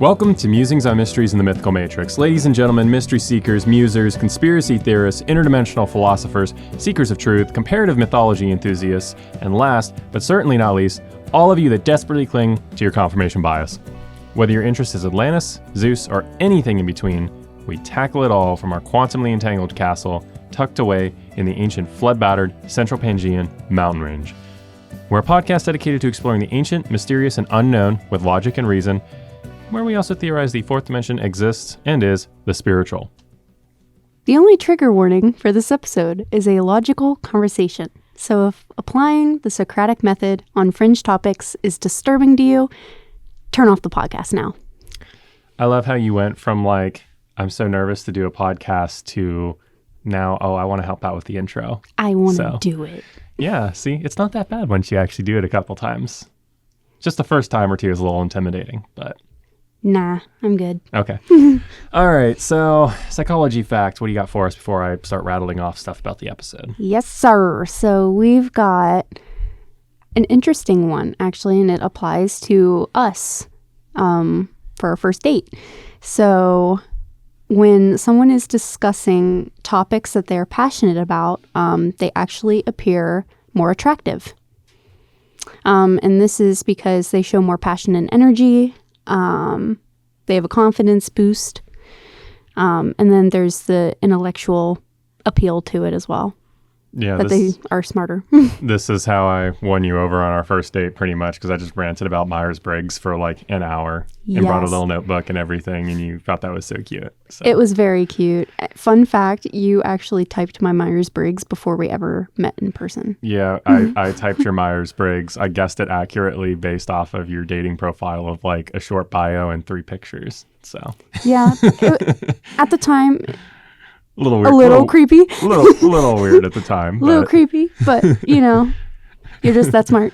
Welcome to Musings on Mysteries in the Mythical Matrix. Ladies and gentlemen, mystery seekers, musers, conspiracy theorists, interdimensional philosophers, seekers of truth, comparative mythology enthusiasts, and last, but certainly not least, all of you that desperately cling to your confirmation bias. Whether your interest is Atlantis, Zeus, or anything in between, we tackle it all from our quantumly entangled castle tucked away in the ancient flood-battered Central Pangaean mountain range. We're a podcast dedicated to exploring the ancient, mysterious, and unknown with logic and reason, where we also theorize the fourth dimension exists and is the spiritual. The only trigger warning for this episode is a logical conversation. So if applying the Socratic method on fringe topics is disturbing to you, turn off the podcast now. I love how you went from like, I'm so nervous to do a podcast to now, I want to help out with the intro. I want to do it. Yeah, see, it's not that bad once you actually do it a couple times. Just the first time or two is a little intimidating, but... Nah, I'm good. Okay. All right, so psychology fact, what do you got for us before I start rattling off stuff about the episode? Yes, sir. So we've got an interesting one, actually, and it applies to us for our first date. So when someone is discussing topics that they're passionate about, they actually appear more attractive. And this is because they show more passion and energy. They have a confidence boost. And then there's the intellectual appeal to it as well. Yeah, that they are smarter. This is how I won you over on our first date pretty much, because I just ranted about Myers-Briggs for like an hour and brought a little notebook and everything, and you thought that was so cute. So. It was very cute. Fun fact, you actually typed my Myers-Briggs before we ever met in person. Yeah, I typed your Myers-Briggs. I guessed it accurately based off of your dating profile of like a short bio and 3 pictures. So yeah, at the time... A little weird. A little creepy. A little weird at the time. A little creepy, but, you know, you're just that smart.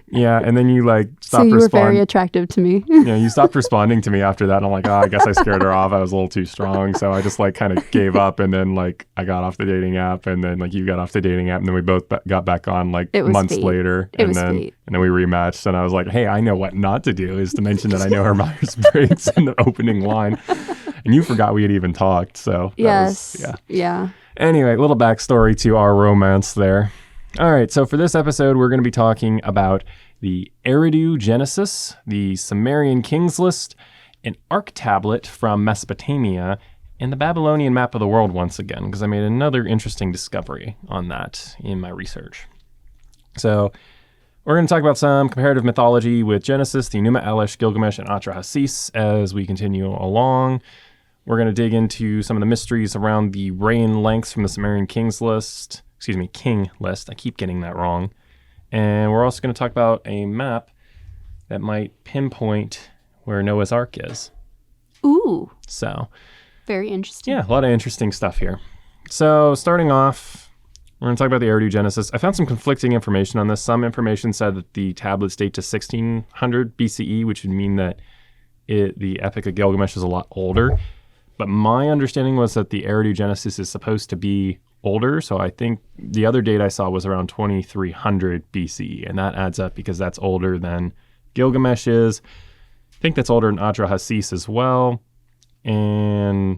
Yeah, and then you, like, stopped responding. So you were very attractive to me. Yeah, you stopped responding to me after that, and I'm like, I guess I scared her off. I was a little too strong, so I just, like, kind of gave up, and then, like, I got off the dating app, and then, like, you got off the dating app, and then we both got back on, like, months later. And then we rematched, and I was like, hey, I know what not to do, is to mention that I know her Myers-Briggs in the opening line. And you forgot we had even talked, so. Yeah. Anyway, a little backstory to our romance there. All right, so for this episode, we're going to be talking about the Eridu Genesis, the Sumerian King List, an Ark Tablet from Mesopotamia, and the Babylonian Map of the world once again, because I made another interesting discovery on that in my research. So we're going to talk about some comparative mythology with Genesis, the Enuma Elish, Gilgamesh, and Atrahasis as we continue along. We're going to dig into some of the mysteries around the reign lengths from the Sumerian King List. I keep getting that wrong. And we're also going to talk about a map that might pinpoint where Noah's Ark is. Ooh. So. Very interesting. Yeah, a lot of interesting stuff here. So starting off, we're going to talk about the Eridu Genesis. I found some conflicting information on this. Some information said that the tablets date to 1600 BCE, which would mean that the Epic of Gilgamesh is a lot older. But my understanding was that the Eridu Genesis is supposed to be older. So I think the other date I saw was around 2300 BCE. And that adds up because that's older than Gilgamesh is. I think that's older than Atrahasis as well. And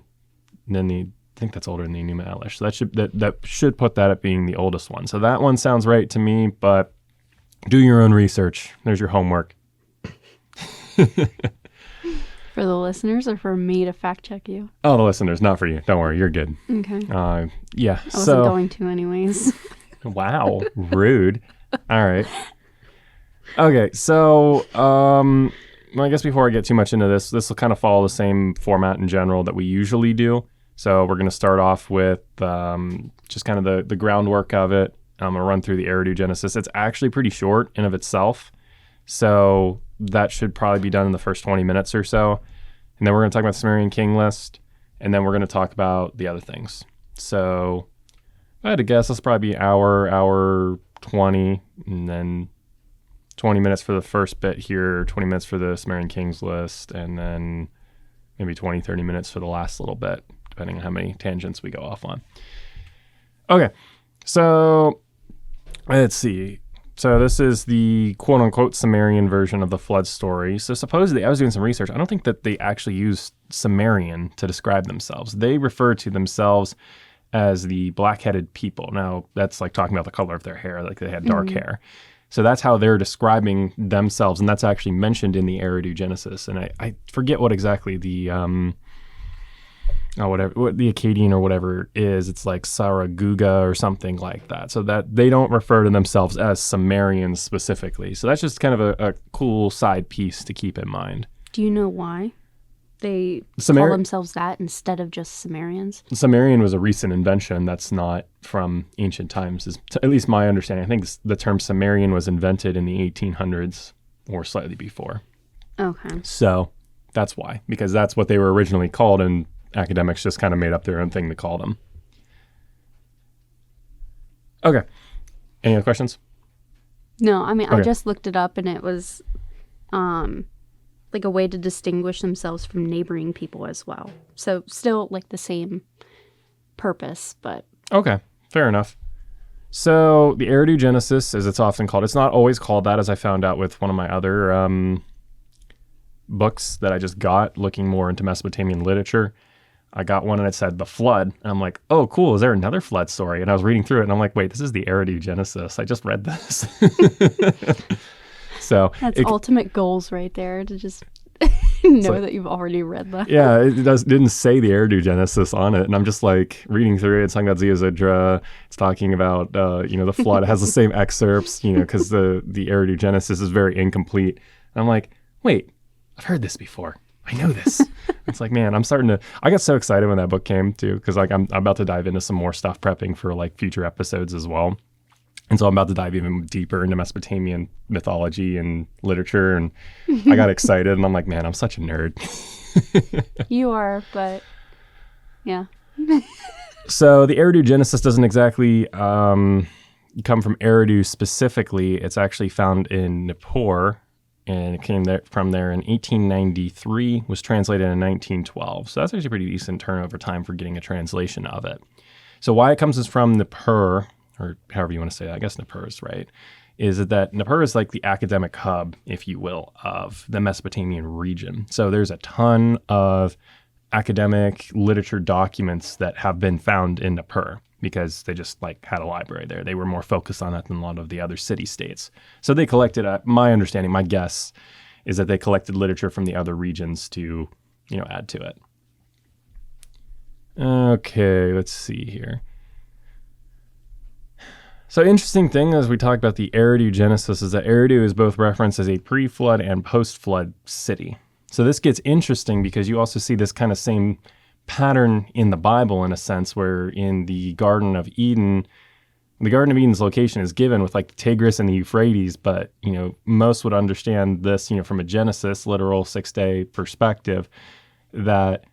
then I think that's older than the Enuma Elish. So that should put that at being the oldest one. So that one sounds right to me, but do your own research. There's your homework. For the listeners or for me to fact check you? Oh, the listeners, not for you. Don't worry, you're good. Okay. Yeah. I wasn't going to anyways. Wow, rude. All right. Okay, so I guess before I get too much into this will kind of follow the same format in general that we usually do. So we're going to start off with just kind of the groundwork of it. I'm going to run through the Eridu Genesis. It's actually pretty short in of itself. So that should probably be done in the first 20 minutes or so. And then we're going to talk about the Sumerian King List. And then we're going to talk about the other things. So if I had to guess, this will probably be hour 20. And then 20 minutes for the first bit here, 20 minutes for the Sumerian King's List. And then maybe 20, 30 minutes for the last little bit, depending on how many tangents we go off on. Okay, so let's see. So this is the quote-unquote Sumerian version of the flood story. So supposedly, I was doing some research. I don't think that they actually used Sumerian to describe themselves. They refer to themselves as the black-headed people. Now, that's like talking about the color of their hair, like they had dark hair. So that's how they're describing themselves, and that's actually mentioned in the Eridu Genesis. And I forget what exactly the what the Akkadian or whatever is. It's like Saraguga or something like that. So that they don't refer to themselves as Sumerians specifically. So that's just kind of a cool side piece to keep in mind. Do you know why they call themselves that instead of just Sumerians? Sumerian was a recent invention that's not from ancient times, is at least my understanding. I think the term Sumerian was invented in the 1800s or slightly before. Okay. So that's why, because that's what they were originally called, and academics just kind of made up their own thing to call them. Okay. Any other questions? No, I mean, Okay. I just looked it up, and it was like a way to distinguish themselves from neighboring people as well. So still like the same purpose, but... Okay, fair enough. So the Eridu Genesis, as it's often called, it's not always called that, as I found out with one of my other books that I just got looking more into Mesopotamian literature. I got one and it said the flood. And I'm like, oh, cool. Is there another flood story? And I was reading through it and I'm like, wait, this is the Eridu Genesis. I just read this. So That's ultimate goals right there, to just know that you've already read that. Yeah, didn't say the Eridu Genesis on it. And I'm just like reading through it. It's talking about Ziusudra. It's talking about, the flood. It has the same excerpts, because the Eridu Genesis is very incomplete. And I'm like, wait, I've heard this before. I know this. It's like, man, I got so excited when that book came too, because like I'm about to dive into some more stuff, prepping for like future episodes as well. And so I'm about to dive even deeper into Mesopotamian mythology and literature. And I got excited and I'm like, man, I'm such a nerd. You are, but yeah. So the Eridu Genesis doesn't exactly come from Eridu specifically. It's actually found in Nippur, and it came from there in 1893, was translated in 1912. So that's actually a pretty decent turnover time for getting a translation of it. So why it comes is from Nippur, or however you want to say that, I guess Nippur is right, is that Nippur is like the academic hub, if you will, of the Mesopotamian region. So there's a ton of academic literature documents that have been found in Nippur because they just like had a library there. They were more focused on that than a lot of the other city-states. So they collected, my understanding, my guess, is that they collected literature from the other regions to, add to it. Okay, let's see here. So interesting thing as we talk about the Eridu Genesis is that Eridu is both referenced as a pre-flood and post-flood city. So this gets interesting because you also see this kind of same pattern in the Bible in a sense, where in the Garden of Eden, the Garden of Eden's location is given with like the Tigris and the Euphrates, but most would understand this, from a Genesis, literal 6-day perspective, that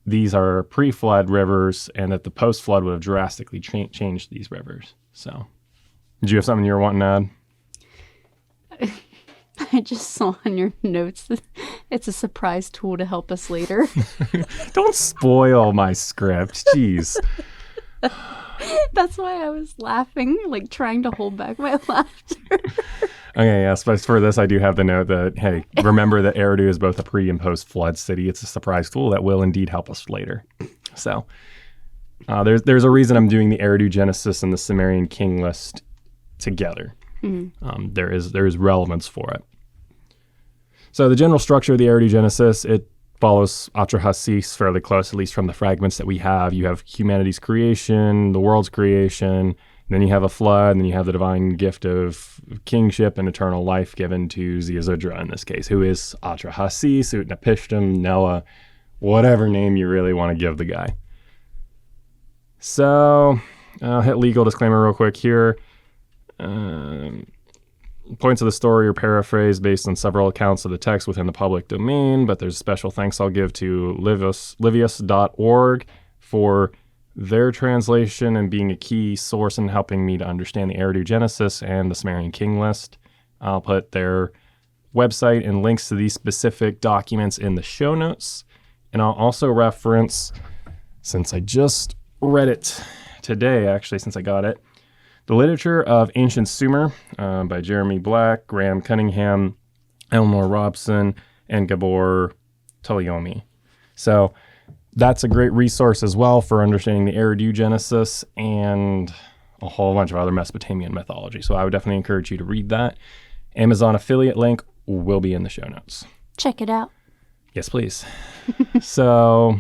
these are pre-flood rivers and that the post-flood would have drastically changed these rivers. So, did you have something you were wanting to add? I just saw in your notes that it's a surprise tool to help us later. Don't spoil my script. Jeez. That's why I was laughing, like trying to hold back my laughter. Okay, yes, but for this, I do have the note that, hey, remember that Eridu is both a pre- and post-flood city. It's a surprise tool that will indeed help us later. So, there's a reason I'm doing the Eridu Genesis and the Sumerian King List together. Mm-hmm. There is relevance for it. So the general structure of the Eridu Genesis, it follows Atrahasis fairly close, at least from the fragments that we have. You have humanity's creation, the world's creation, then you have a flood, and then you have the divine gift of kingship and eternal life given to Ziusudra in this case, who is Atrahasis, Utnapishtim, Noah, whatever name you really want to give the guy. So I'll hit legal disclaimer real quick here. Points of the story are paraphrased based on several accounts of the text within the public domain, but there's special thanks I'll give to livius.org for their translation and being a key source in helping me to understand the Eridu Genesis and the Sumerian King List. I'll put their website and links to these specific documents in the show notes. And I'll also reference, since I just read it today, actually, since I got it, The Literature of Ancient Sumer by Jeremy Black, Graham Cunningham, Eleanor Robson, and Gabor Tuliomi. So that's a great resource as well for understanding the Eridu Genesis and a whole bunch of other Mesopotamian mythology. So I would definitely encourage you to read that. Amazon affiliate link will be in the show notes. Check it out. Yes, please. So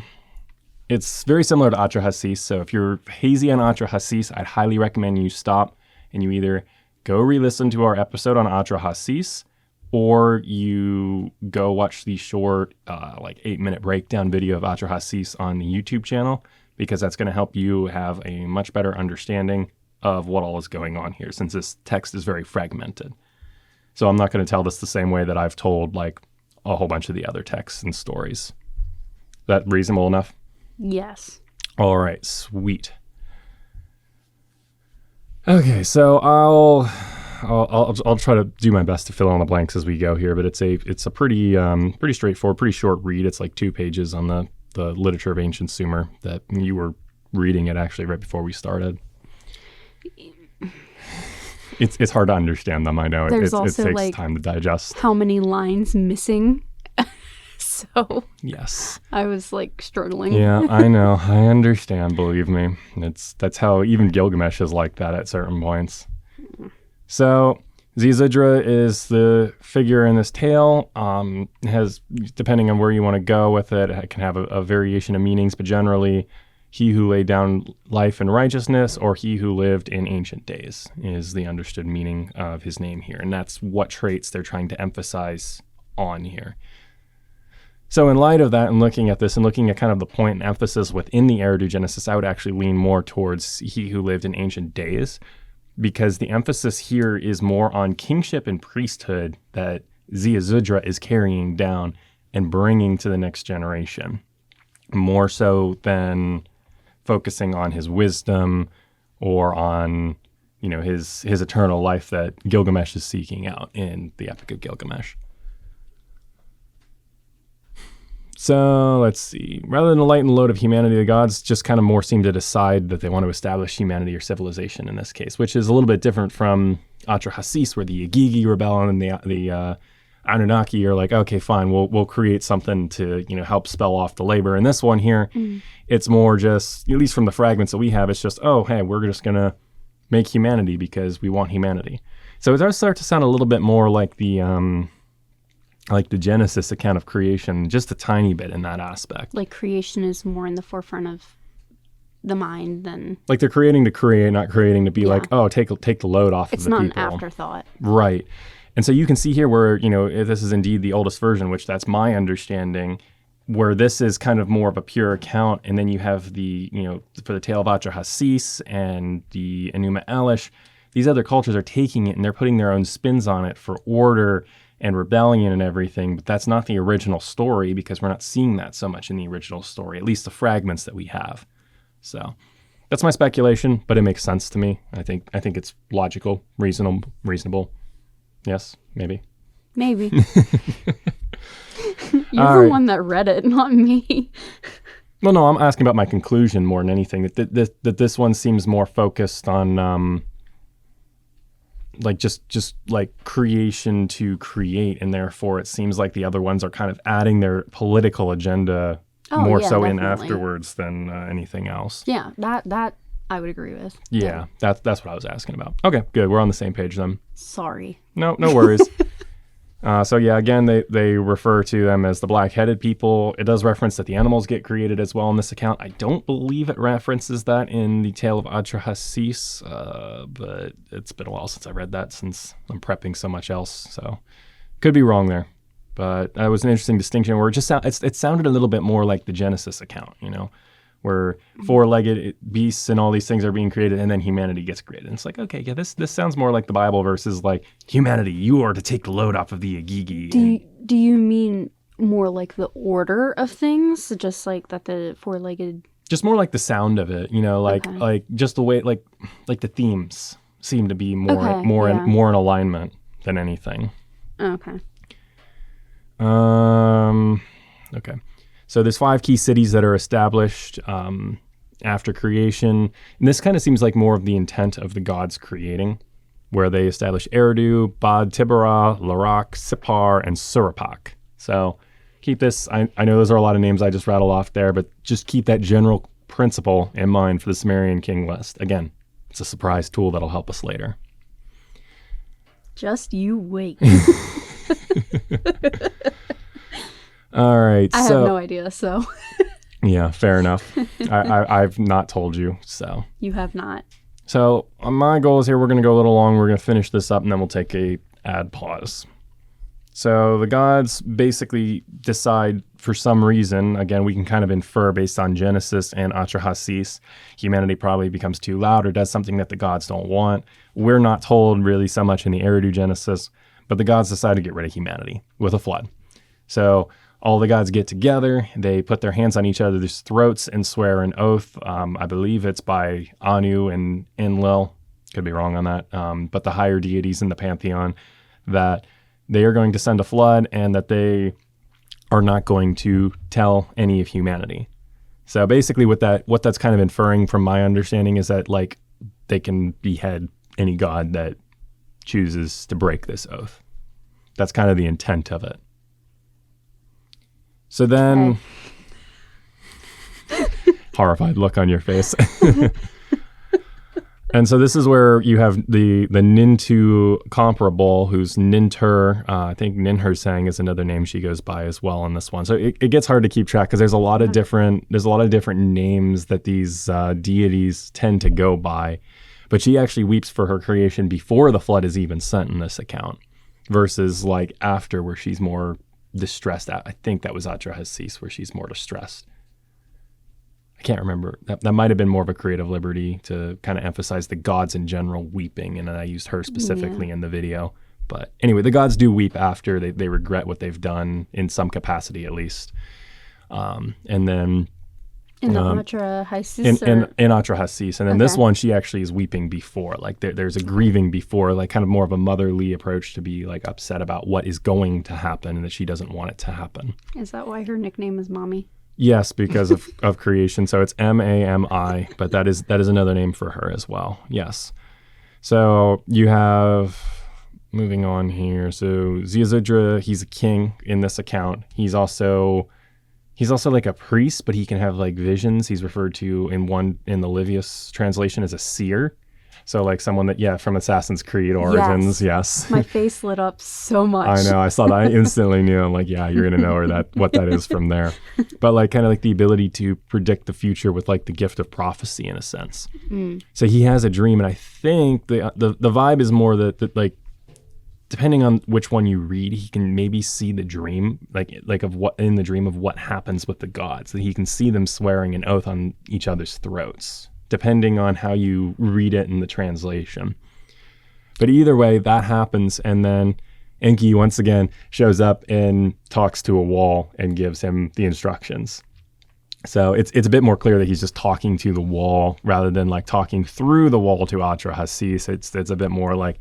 it's very similar to Atrahasis. So if you're hazy on Atrahasis, I'd highly recommend you stop and you either go re-listen to our episode on Atrahasis, or you go watch the short, 8-minute breakdown video of Atrahasis on the YouTube channel, because that's going to help you have a much better understanding of what all is going on here, since this text is very fragmented. So I'm not going to tell this the same way that I've told like a whole bunch of the other texts and stories. Is that reasonable enough? Yes. All right, sweet. Okay, so I'll try to do my best to fill in the blanks as we go here, but it's a pretty straightforward, pretty short read. It's like 2 pages on the Literature of Ancient Sumer that you were reading it actually right before we started. It's hard to understand them. I know it takes time to digest. How many lines missing? So yes, I was like struggling. Yeah, I know. I understand. Believe me, that's how even Gilgamesh is like that at certain points. So Ziusudra is the figure in this tale. Has, depending on where you want to go with it, it can have a variation of meanings, but generally, he who laid down life and righteousness, or he who lived in ancient days, is the understood meaning of his name here. And that's what traits they're trying to emphasize on here. So in light of that, and looking at this and looking at kind of the point and emphasis within the Eridu Genesis, I would actually lean more towards he who lived in ancient days, because the emphasis here is more on kingship and priesthood that Ziusudra is carrying down and bringing to the next generation, more so than focusing on his wisdom or on, his eternal life that Gilgamesh is seeking out in the Epic of Gilgamesh. So let's see. Rather than the light and load of humanity, the gods just kind of more seem to decide that they want to establish humanity or civilization in this case, which is a little bit different from Atrahasis, where the Igigi rebel and the Anunnaki are like, okay, fine, we'll create something to help spell off the labor. And this one here, it's more just, at least from the fragments that we have, it's just, oh, hey, we're just gonna make humanity because we want humanity. So it does start to sound a little bit more like the Genesis account of creation, just a tiny bit in that aspect. Like creation is more in the forefront of the mind than... Like they're creating to create, not creating to be like, oh, take the load off of the people. It's not an afterthought. Right. And so you can see here where, if this is indeed the oldest version, which that's my understanding, where this is kind of more of a pure account, and then you have the, for the tale of Atrahasis and the Enuma Elish, these other cultures are taking it and they're putting their own spins on it for order and rebellion and everything, but that's not the original story, because we're not seeing that so much in the original story, at least the fragments that we have. So that's my speculation, but it makes sense to me. I think it's logical, reasonable. Yes, maybe. Maybe. You're the one that read it, not me. Well, no, I'm asking about my conclusion more than anything. That this one seems more focused on just like creation to create, and therefore it seems like the other ones are kind of adding their political agenda definitely in afterwards than anything else. Yeah, that I would agree with. Yeah, that's what I was asking about. Okay, good. We're on the same page then. Sorry. No worries. So yeah, again, they refer to them as the black-headed people. It does reference that the animals get created as well in this account. I don't believe it references that in the Tale of Atrahasis, but it's been a while since I read that, since I'm prepping so much else. So could be wrong there. But that was an interesting distinction where it sounded a little bit more like the Genesis account, where four-legged beasts and all these things are being created, and then humanity gets created. And it's like, okay, yeah, this sounds more like the Bible versus like humanity. You are to take the load off of the Igigi. Do you mean more like the order of things, just like that the four-legged? Just more like the sound of it, like just the way, like the themes seem to be more in alignment than anything. Okay. Okay. So there's 5 key cities that are established after creation. And this kind of seems like more of the intent of the gods creating, where they establish Eridu, Bad Tibera, Larak, Sipar, and Surapak. So keep this, I know those are a lot of names I just rattled off there, but just keep that general principle in mind for the Sumerian King List. Again, it's a surprise tool that'll help us later. Just you wait. All right. I have no idea, so. Yeah, fair enough. I've not told you, so. You have not. So my goal is here, we're going to go a little long. We're going to finish this up, and then we'll take a ad pause. So the gods basically decide for some reason, again, we can kind of infer based on Genesis and Atrahasis, humanity probably becomes too loud or does something that the gods don't want. We're not told really so much in the Eridu Genesis, but the gods decide to get rid of humanity with a flood. So all the gods get together, they put their hands on each other's throats and swear an oath. I believe it's by Anu and Enlil, could be wrong on that, but the higher deities in the pantheon, that they are going to send a flood and that they are not going to tell any of humanity. So basically what that's kind of inferring from my understanding is that like they can behead any god that chooses to break this oath. That's kind of the intent of it. So then, horrified look on your face. And so this is where you have the Nintu comparable, who's Nintur. I think Ninhursang is another name she goes by as well on this one. So it gets hard to keep track because there's a lot of different names that these deities tend to go by. But she actually weeps for her creation before the flood is even sent in this account, versus like after, where she's more distressed. I think that was Atrahasis, where she's more distressed. I can't remember. That might have been more of a creative liberty to kind of emphasize the gods in general weeping, and then I used her specifically in the video. But anyway, the gods do weep after they regret what they've done in some capacity, at least. And then in the Atrahasis, in Atrahasis, and then this one she actually is weeping before. Like there's a grieving before, like kind of more of a motherly approach to be like upset about what is going to happen and that she doesn't want it to happen. Is that why her nickname is Mommy? Yes, because of creation. So it's Mami, but that is another name for her as well. Yes. So you have, moving on here. So Ziusudra, he's a king in this account. He's also like a priest, but he can have like visions. He's referred to in the Livius translation as a seer. So like someone that, from Assassin's Creed origins, yes. My face lit up so much. I know, I saw that. I instantly knew. I'm like, yeah, you're going to know what that is from there. But like kind of like the ability to predict the future with like the gift of prophecy in a sense. So he has a dream, and I think the vibe is more that like, depending on which one you read, he can maybe see the dream, like of what in the dream of what happens with the gods. That he can see them swearing an oath on each other's throats, depending on how you read it in the translation. But either way, that happens, and then Enki once again shows up and talks to a wall and gives him the instructions. So it's a bit more clear that he's just talking to the wall rather than like talking through the wall to Atrahasis. It's a bit more like,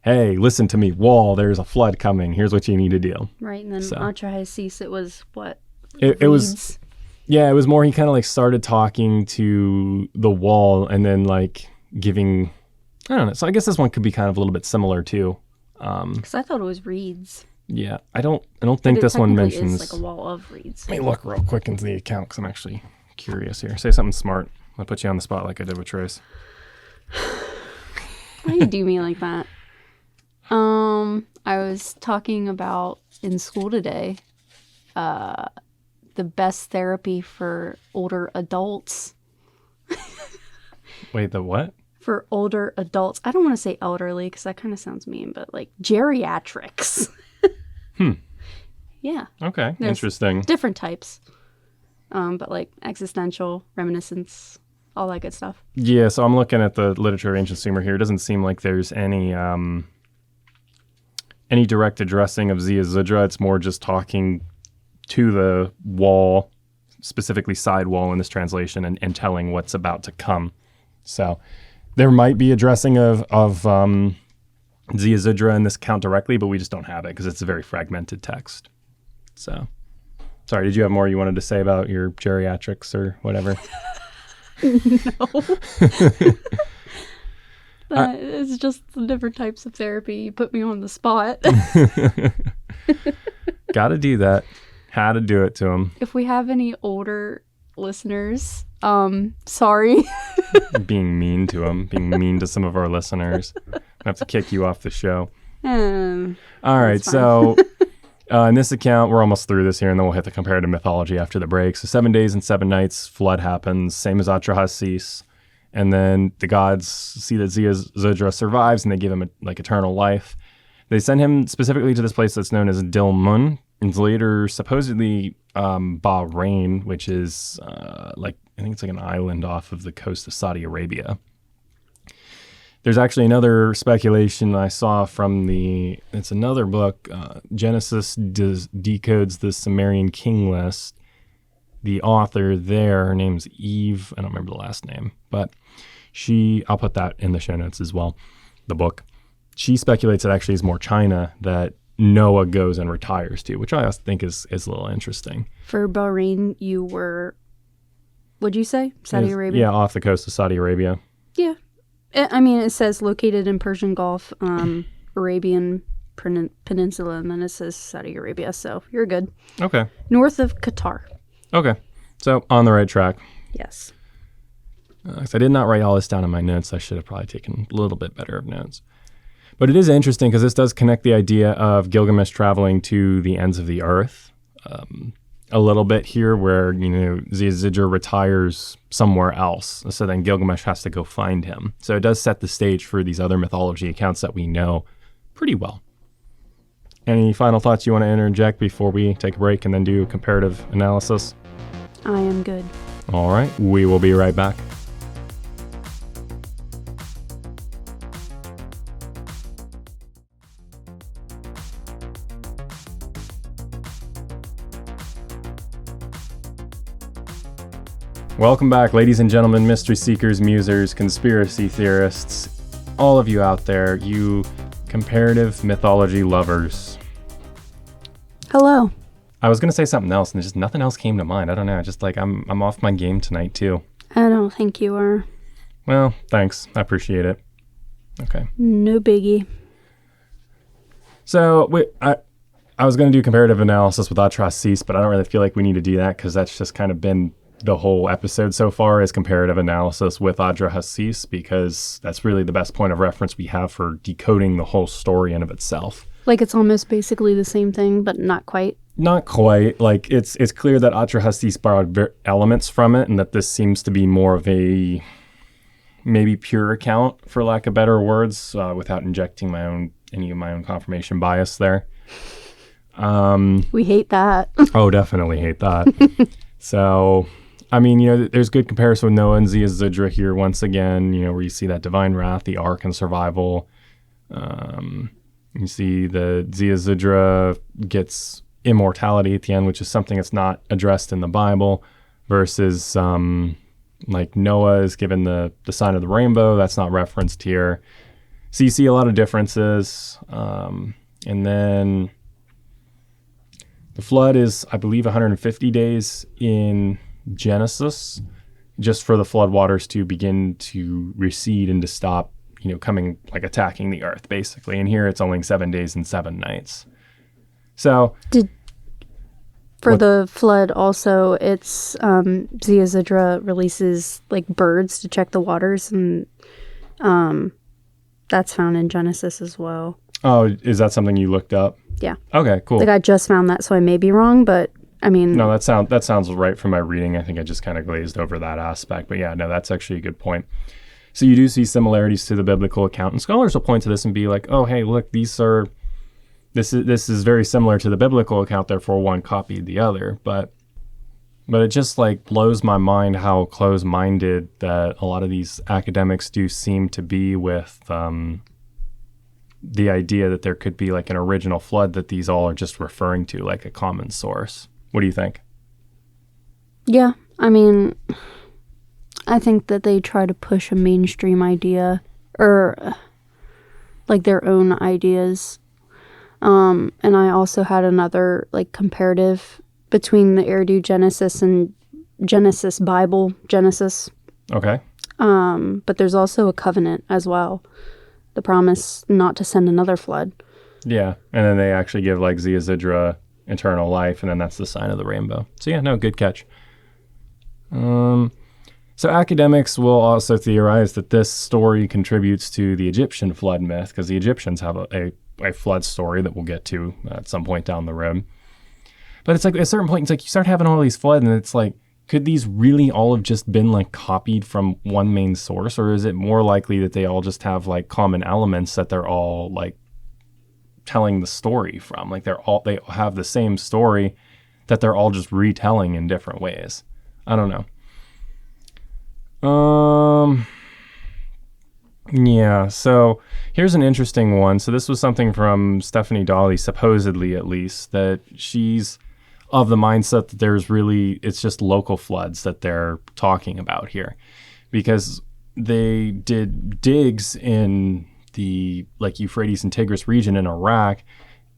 hey, listen to me, wall, there's a flood coming. Here's what you need to do. Right, and then Atrahasis, it was what? It was... Yeah, it was more he kind of like started talking to the wall and then like giving, I don't know. So I guess this one could be kind of a little bit similar too. Because I thought it was reeds. Yeah, I don't think this one mentions. It's like a wall of reeds. Let me look real quick into the account because I'm actually curious here. Say something smart. I'll put you on the spot like I did with Trace. Why do you do me like that? I was talking about in school today, the best therapy for older adults. Wait, the what? For older adults. I don't want to say elderly because that kind of sounds mean, but like geriatrics. Yeah. Okay. There's interesting. Different types. But like existential, reminiscence, all that good stuff. Yeah, so I'm looking at the literature of ancient Sumer here. It doesn't seem like there's any direct addressing of Ziusudra. It's more just talking to the wall, specifically side wall in this translation, and telling what's about to come. So there might be addressing of Ziusudra in this account directly, but we just don't have it because it's a very fragmented text. So, sorry, did you have more you wanted to say about your geriatrics or whatever? It's just the different types of therapy. You put me on the spot. Gotta do that. Had to do it to him. If we have any older listeners, sorry. Being mean to him. Being mean to some of our listeners. I have to kick you off the show. All right, so in this account, we're almost through this here, and then we'll hit the comparative mythology after the break. So 7 days and 7 nights, flood happens, same as Atrahasis. And then the gods see that Ziusudra survives, and they give him eternal life. They send him specifically to this place that's known as Dilmun, and later supposedly Bahrain, which is I think it's like an island off of the coast of Saudi Arabia. There's actually another speculation I saw from it's another book, Genesis decodes the Sumerian King List. The author there, her name's Eve, I don't remember the last name, but I'll put that in the show notes as well, the book. She speculates it actually is more China that Noah goes and retires to, which I also think is a little interesting. For Bahrain, you were, what'd you say? Saudi Arabia? Yeah, off the coast of Saudi Arabia. Yeah. I mean, it says located in Persian Gulf, Arabian Peninsula, and then it says Saudi Arabia, so you're good. Okay. North of Qatar. Okay. So on the right track. Yes. 'Cause I did not write all this down in my notes. I should have probably taken a little bit better of notes. But it is interesting because this does connect the idea of Gilgamesh traveling to the ends of the earth a little bit here, where, Ziusudra retires somewhere else. So then Gilgamesh has to go find him. So it does set the stage for these other mythology accounts that we know pretty well. Any final thoughts you want to interject before we take a break and then do comparative analysis? I am good. All right, we will be right back. Welcome back, ladies and gentlemen, mystery seekers, musers, conspiracy theorists, all of you out there, you comparative mythology lovers. Hello. I was going to say something else, and just nothing else came to mind. I don't know. Just I'm off my game tonight, too. I don't think you are. Well, thanks. I appreciate it. Okay. No biggie. So, I was going to do comparative analysis with Atrahasis, but I don't really feel like we need to do that because that's just kind of been the whole episode so far is comparative analysis with Atrahasis, because that's really the best point of reference we have for decoding the whole story in of itself. Like it's almost basically the same thing, but not quite. Not quite. Like it's clear that Atrahasis borrowed elements from it, and that this seems to be more of a maybe pure account, for lack of better words, without injecting any of my own confirmation bias there. We hate that. Oh, definitely hate that. So, I mean, there's good comparison with Noah and Ziusudra here once again, where you see that divine wrath, the ark, and survival. You see the Ziusudra gets immortality at the end, which is something that's not addressed in the Bible, versus like Noah is given the sign of the rainbow. That's not referenced here. So you see a lot of differences. And then the flood is, I believe, 150 days in Genesis, just for the flood waters to begin to recede and to stop, coming, like attacking the earth, basically. And here it's only 7 days and 7 nights. So the flood also, it's Ziusudra releases like birds to check the waters, and that's found in Genesis as well. Oh, is that something you looked up? Yeah. Okay, cool. Like I just found that, so I may be wrong, but I mean... No, that sounds right from my reading. I think I just kind of glazed over that aspect. But yeah, no, that's actually a good point. So you do see similarities to the biblical account. And scholars will point to this and be like, oh, hey, look, this is very similar to the biblical account, therefore one copied the other. But it just like blows my mind how close-minded that a lot of these academics do seem to be with the idea that there could be like an original flood that these all are just referring to, like a common source. What do you think? Yeah, I mean, I think that they try to push a mainstream idea, or like their own ideas. And I also had another like comparative between the Eridu Genesis and Genesis Bible, Genesis. Okay. But there's also a covenant as well. The promise not to send another flood. Yeah. And then they actually give like Ziazidra eternal life, and then that's the sign of the rainbow. So yeah, no, good catch. So academics will also theorize that this story contributes to the Egyptian flood myth, because the Egyptians have a flood story that we'll get to at some point down the road. But it's like at a certain point, it's like you start having all these floods, and it's like, could these really all have just been like copied from one main source, or is it more likely that they all just have like common elements that they're all like telling the story from? Like they have the same story that they're all just retelling in different ways. I don't know. Yeah, so here's an interesting one. So this was something from Stephanie Dawley, supposedly at least, that she's of the mindset that it's just local floods that they're talking about here, because they did digs in the like Euphrates and Tigris region in Iraq,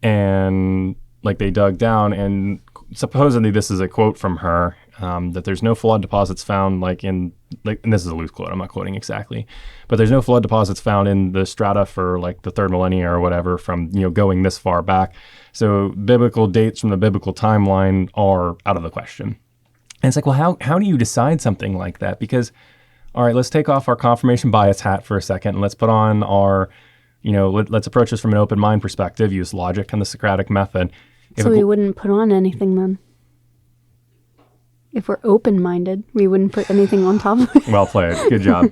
and like they dug down, and supposedly this is a quote from her, that there's no flood deposits found and this is a loose quote, I'm not quoting exactly, but there's no flood deposits found in the strata for like the third millennia or whatever from, going this far back. So biblical dates from the biblical timeline are out of the question. And it's like, well, how do you decide something like that? Because, all right, let's take off our confirmation bias hat for a second, and let's put on our, let's approach this from an open mind perspective, use logic and the Socratic method. So we wouldn't put on anything then. If we're open-minded, we wouldn't put anything on top of it. Well played. Good job.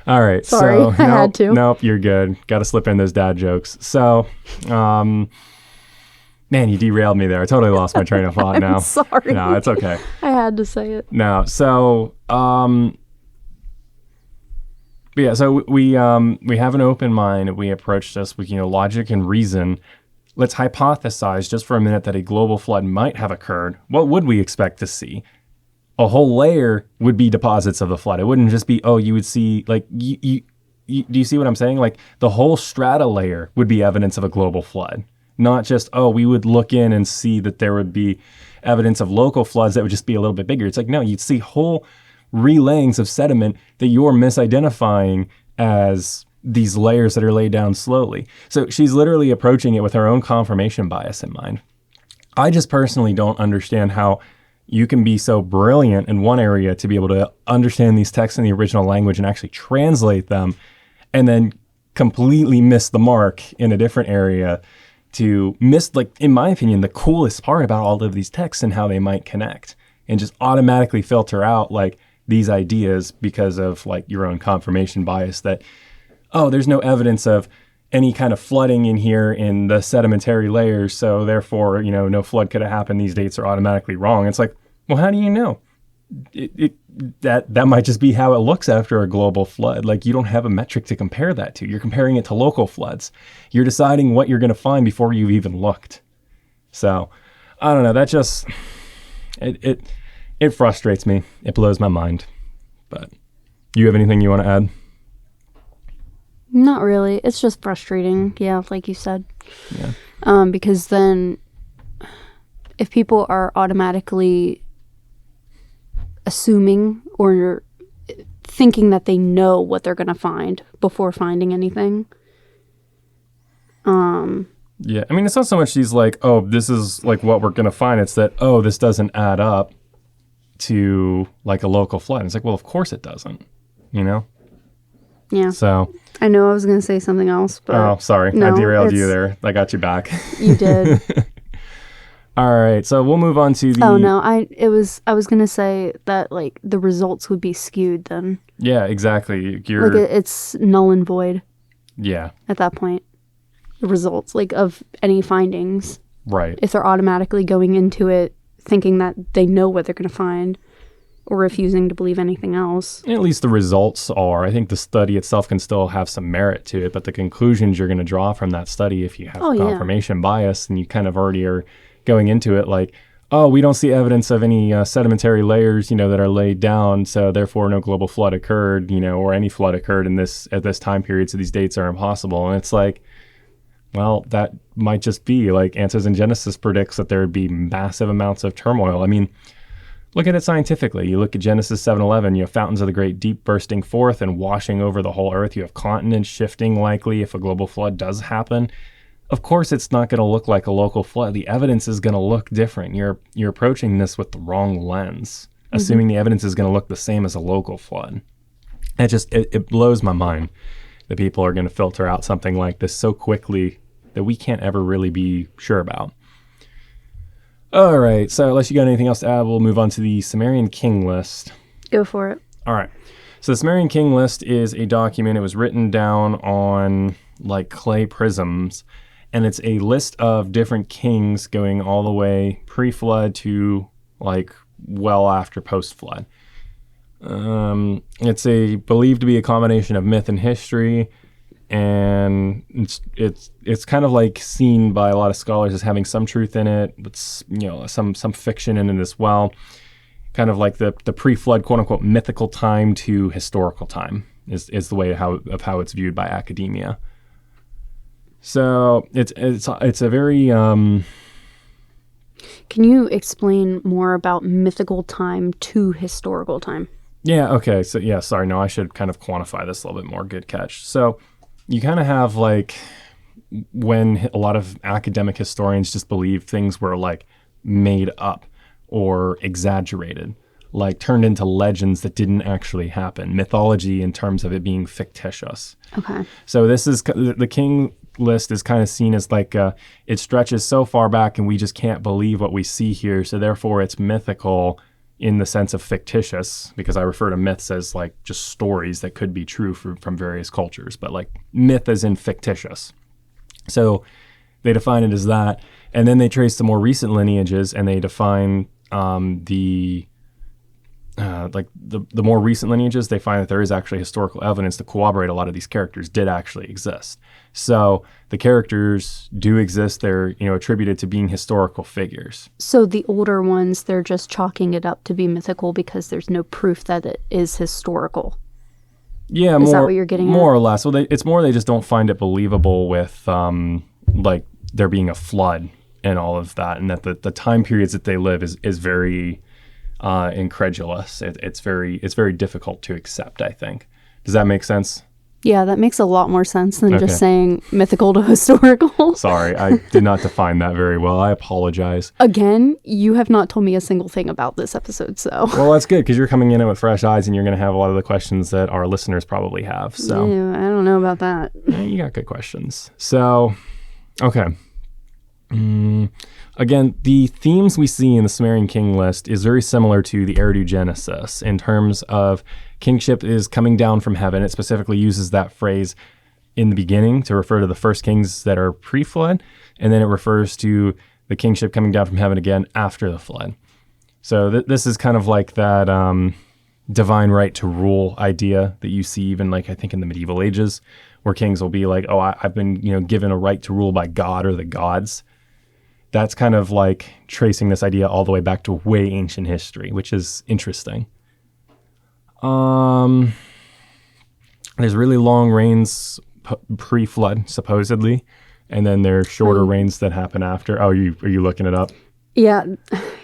All right. Sorry, so, I had to. Nope, you're good. Got to slip in those dad jokes. So, man, you derailed me there. I totally lost my train of thought now. Sorry. No, it's okay. I had to say it. No, so, yeah, so we have an open mind. We approach this with, logic and reason. Let's hypothesize just for a minute that a global flood might have occurred. What would we expect to see? A whole layer would be deposits of the flood. It wouldn't just be, you would see, like, do you see what I'm saying? Like, the whole strata layer would be evidence of a global flood. Not just, we would look in and see that there would be evidence of local floods that would just be a little bit bigger. It's like, no, you'd see whole relayings of sediment that you're misidentifying as these layers that are laid down slowly. So she's literally approaching it with her own confirmation bias in mind. I just personally don't understand how you can be so brilliant in one area to be able to understand these texts in the original language and actually translate them, and then completely miss the mark in a different area to miss, like, in my opinion, the coolest part about all of these texts and how they might connect, and just automatically filter out like these ideas because of like your own confirmation bias that, there's no evidence of any kind of flooding in here in the sedimentary layers, so therefore, no flood could have happened. These dates are automatically wrong. It's like, well, how do you know? That might just be how it looks after a global flood. Like, you don't have a metric to compare that to. You're comparing it to local floods. You're deciding what you're going to find before you've even looked. So, I don't know. That just, it frustrates me. It blows my mind. But you have anything you want to add? Not really. It's just frustrating. Yeah, like you said. Yeah. Because then if people are automatically assuming or thinking that they know what they're going to find before finding anything. Yeah, I mean, it's not so much these like, this is like what we're going to find. It's that, this doesn't add up to like a local flood. It's like, well, of course it doesn't, Yeah. So I know I was going to say something else, but sorry. no, I derailed you there. I got you back. You did. All right. So we'll move on to the... Oh, no. I was going to say that like the results would be skewed then. Yeah, exactly. It's null and void. Yeah. At that point. The results like of any findings. Right. If they're automatically going into it thinking that they know what they're going to find or refusing to believe anything else. At least the results are. I think the study itself can still have some merit to it, but the conclusions you're going to draw from that study, if you have confirmation bias, and you kind of already are going into it like, we don't see evidence of any sedimentary layers, that are laid down, so therefore no global flood occurred, or any flood occurred at this time period, so these dates are impossible. And it's like, well, that might just be like Answers in Genesis predicts that there would be massive amounts of turmoil. I mean, look at it scientifically. You look at Genesis 7:11, you have fountains of the great deep bursting forth and washing over the whole earth. You have continents shifting likely if a global flood does happen. Of course, it's not going to look like a local flood. The evidence is going to look different. You're approaching this with the wrong lens, assuming the evidence is going to look the same as a local flood. It blows my mind that people are going to filter out something like this so quickly that we can't ever really be sure about. All right, so unless you got anything else to add, we'll move on to the Sumerian King List. Go for it. All right. So the Sumerian King List is a document. It was written down on like clay prisms, and it's a list of different kings going all the way pre-flood to like well after post-flood. It's believed to be a combination of myth and history, and it's kind of like seen by a lot of scholars as having some truth in it, but some fiction in it as well. Kind of like the pre-flood quote unquote mythical time to historical time is the way how it's viewed by academia. So it's a very Can you explain more about mythical time to historical time? Yeah, okay. So yeah, sorry, no, I should kind of quantify this a little bit more. Good catch. So you kind of have like when a lot of academic historians just believe things were like made up or exaggerated, like turned into legends that didn't actually happen. Mythology in terms of it being fictitious. Okay. So this is the King List is kind of seen as like it stretches so far back and we just can't believe what we see here. So therefore it's mythical in the sense of fictitious, because I refer to myths as like just stories that could be true from various cultures, but like myth as in fictitious. So they define it as that. And then they trace the more recent lineages and they define the more recent lineages. They find that there is actually historical evidence to corroborate a lot of these characters did actually exist. So the characters do exist. They're, attributed to being historical figures. So the older ones, they're just chalking it up to be mythical because there's no proof that it is historical. Yeah, is that what you're getting at? More or less. Well, it's more they just don't find it believable with like there being a flood and all of that, and that the time periods that they live is very incredulous. It's very difficult to accept, I think. Does that make sense? Yeah, that makes a lot more sense than just saying mythical to historical. Sorry, I did not define that very well. I apologize. Again, you have not told me a single thing about this episode, so. Well, that's good, because you're coming in with fresh eyes and you're going to have a lot of the questions that our listeners probably have. So yeah, I don't know about that. You got good questions. So, okay. Again, the themes we see in the Sumerian King List is very similar to the Eridu Genesis in terms of kingship is coming down from heaven. It specifically uses that phrase in the beginning to refer to the first kings that are pre-flood, and then it refers to the kingship coming down from heaven again after the flood. So this is kind of like that divine right to rule idea that you see even like I think in the medieval ages, where kings will be like, oh, I've been given a right to rule by God or the gods. That's kind of like tracing this idea all the way back to way ancient history, which is interesting. There's really long reigns pre-flood, supposedly, and then there's shorter reigns that happen after. Oh, are you looking it up? Yeah,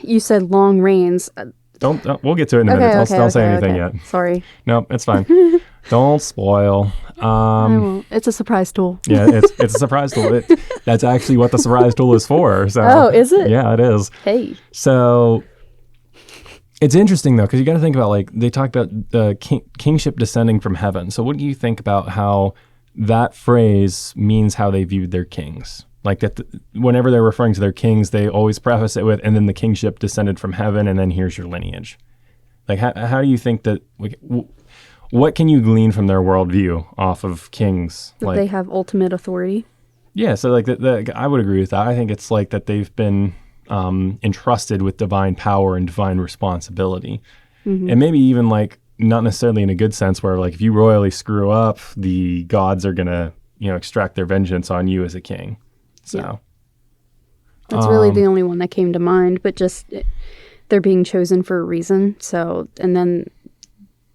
you said long reigns. Don't we'll get to it in a minute. Don't say anything yet. Sorry. No, it's fine. Don't spoil. I won't. It's a surprise tool. Yeah, it's a surprise tool. That's actually what the surprise tool is for. So, oh, is it? Yeah, it is. Hey. So it's interesting though, because you got to think about like they talk about the kingship descending from heaven. So what do you think about how that phrase means how they viewed their kings? Like that, whenever they're referring to their kings, they always preface it with, and then the kingship descended from heaven, and then here's your lineage. Like, how do you think that, like, what can you glean from their worldview off of kings? That like, they have ultimate authority. Yeah, so like, I would agree with that. I think it's like that they've been entrusted with divine power and divine responsibility. Mm-hmm. And maybe even like, not necessarily in a good sense where like, if you royally screw up, the gods are going to, extract their vengeance on you as a king. So yeah. That's really the only one that came to mind, but just they're being chosen for a reason. So, and then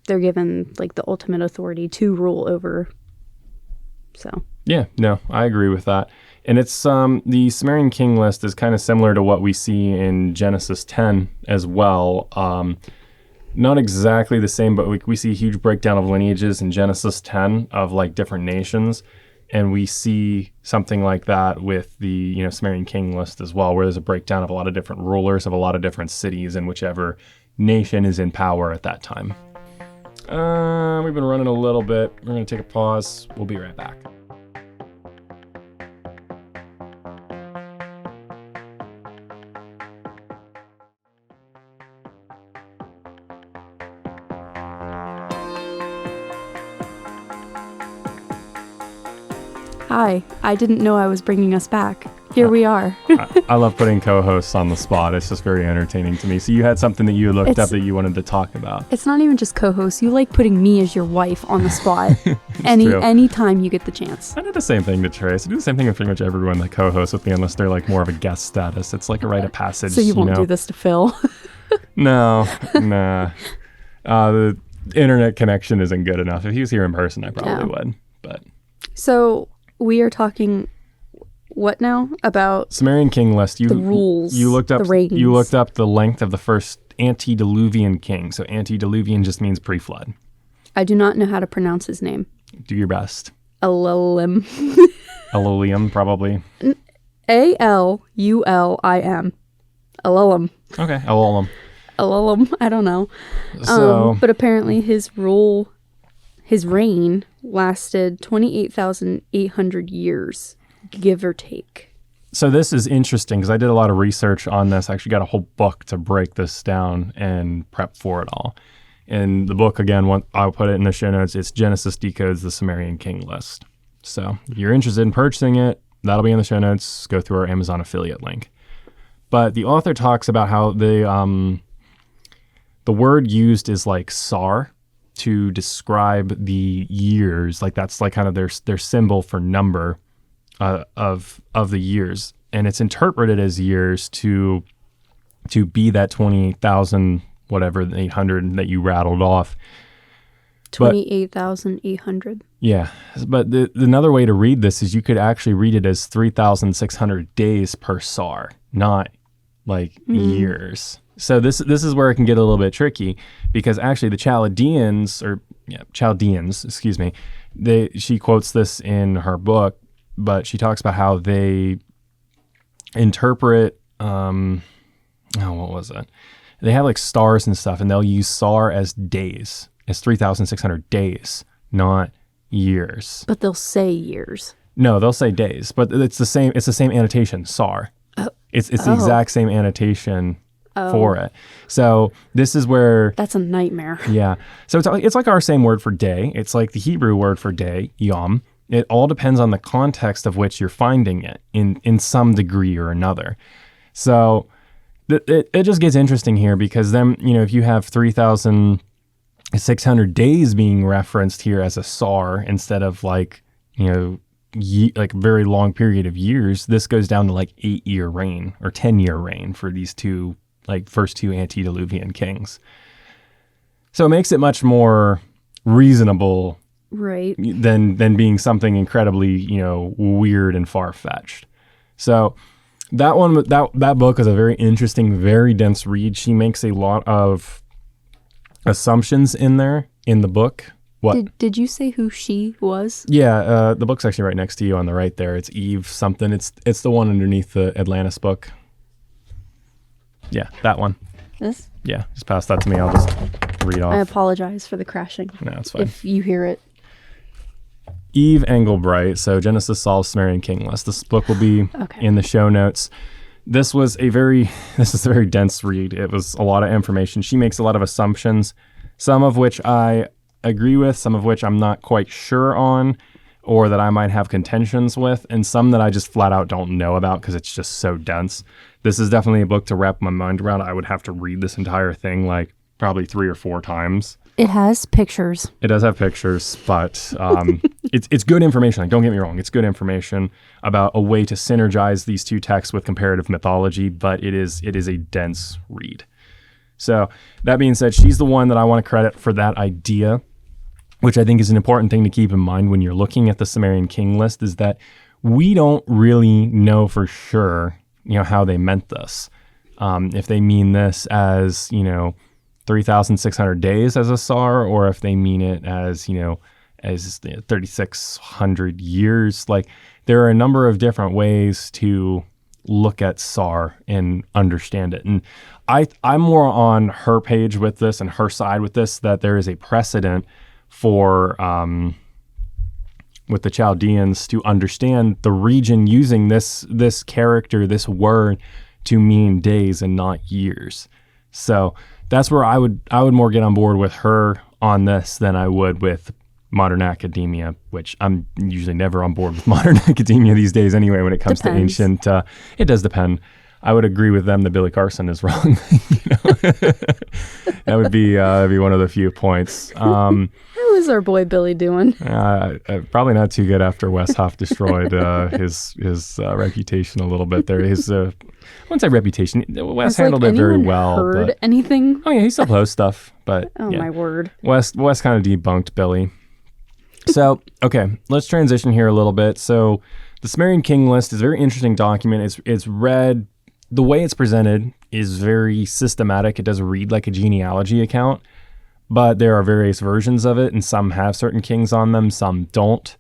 they're given like the ultimate authority to rule over. So. Yeah, no, I agree with that. And it's the Sumerian King List is kind of similar to what we see in Genesis 10 as well. Not exactly the same, but we see a huge breakdown of lineages in Genesis 10 of like different nations. And we see something like that with the Sumerian King List as well, where there's a breakdown of a lot of different rulers of a lot of different cities in whichever nation is in power at that time. We've been running a little bit. We're going to take a pause. We'll be right back. Hi, I didn't know I was bringing us back. Here we are. I love putting co-hosts on the spot. It's just very entertaining to me. So you had something that you looked up that you wanted to talk about. It's not even just co-hosts. You like putting me as your wife on the spot. True. Anytime you get the chance. I do the same thing to Trace. I do the same thing with pretty much everyone that co-hosts with me, unless they're like more of a guest status. It's like a rite of passage. So you won't do this to Phil? No, nah. The internet connection isn't good enough. If he was here in person, I probably would. But so we are talking what now about Sumerian King List? The rules. You looked up. The ratings. You looked up the length of the first antediluvian king. So antediluvian just means pre-flood. I do not know how to pronounce his name. Do your best. Alalim. Alolium, probably. Alulim. Alalim. Okay, Alolium. Alalim. I don't know. So, But apparently his reign lasted 28,800 years, give or take. So this is interesting because I did a lot of research on this. I actually got a whole book to break this down and prep for it all. And the book, again, I'll put it in the show notes. It's Genesis Decodes the Sumerian King List. So if you're interested in purchasing it, that'll be in the show notes. Go through our Amazon affiliate link. But the author talks about how the word used is like sar to describe the years. Like that's like kind of their symbol for number of the years. And it's interpreted as years to be that 28,000 whatever, 800 that you rattled off. 28,800. Yeah. But another way to read this is you could actually read it as 3,600 days per sar, not like years. So this is where it can get a little bit tricky because actually the Chaldeans, excuse me, she quotes this in her book, but she talks about how they interpret, what was it? They have like stars and stuff, and they'll use SAR as days, as 3,600 days, not years. But they'll say years. No, they'll say days, but it's the same. It's the same annotation, SAR. It's the exact same annotation for it. So this is where that's a nightmare. Yeah. So it's like our same word for day. It's like the Hebrew word for day, yom. It all depends on the context of which you're finding it in some degree or another. So it just gets interesting here because then, if you have 3,600 days being referenced here as a SAR instead of like a very long period of years, this goes down to like 8-year reign or 10-year reign for these two, like first two antediluvian kings. So it makes it much more reasonable, right, than being something incredibly, weird and far-fetched. So that one, that book is a very interesting, very dense read. She makes a lot of assumptions in there in the book. What? Did you say who she was? Yeah, the book's actually right next to you on the right there. It's Eve something. It's the one underneath the Atlantis book. Yeah, that one. This? Yeah, just pass that to me. I'll just read off. I apologize for the crashing. No, it's fine. If you hear it. Eve Engelbright, so Genesis Solves Sumerian King List. This book will be in the show notes. This is a very dense read. It was a lot of information. She makes a lot of assumptions, some of which I agree with, some of which I'm not quite sure on, or that I might have contentions with, and some that I just flat out don't know about because it's just so dense. This is definitely a book to wrap my mind around. I would have to read this entire thing like probably 3 or 4 times. It has pictures. It does have pictures, but it's good information. Like, don't get me wrong. It's good information about a way to synergize these two texts with comparative mythology, but it is a dense read. So that being said, she's the one that I want to credit for that idea, which I think is an important thing to keep in mind when you're looking at the Sumerian King List, is that we don't really know for sure, how they meant this. If they mean this as, 3,600 days as a SAR, or if they mean it as, as 3,600 years. Like, there are a number of different ways to look at SAR and understand it. And I'm more on her page with this and her side with this, that there is a precedent for, with the Chaldeans, to understand the region using this character, this word, to mean days and not years. So that's where I would more get on board with her on this than I would with modern academia, which I'm usually never on board with modern academia these days anyway when it comes to ancient. It does depend. I would agree with them that Billy Carson is wrong. That would be one of the few points. How is our boy Billy doing? Probably not too good after Westhoff destroyed his reputation a little bit there. His I wouldn't say reputation. Wes handled it very well. Heard anything? Oh yeah, he still posts stuff, but my word. Wes kind of debunked Billy. So okay, let's transition here a little bit. So the Sumerian King List is a very interesting document. It's read. The way it's presented is very systematic. It does read like a genealogy account, but there are various versions of it, and some have certain kings on them, some don't.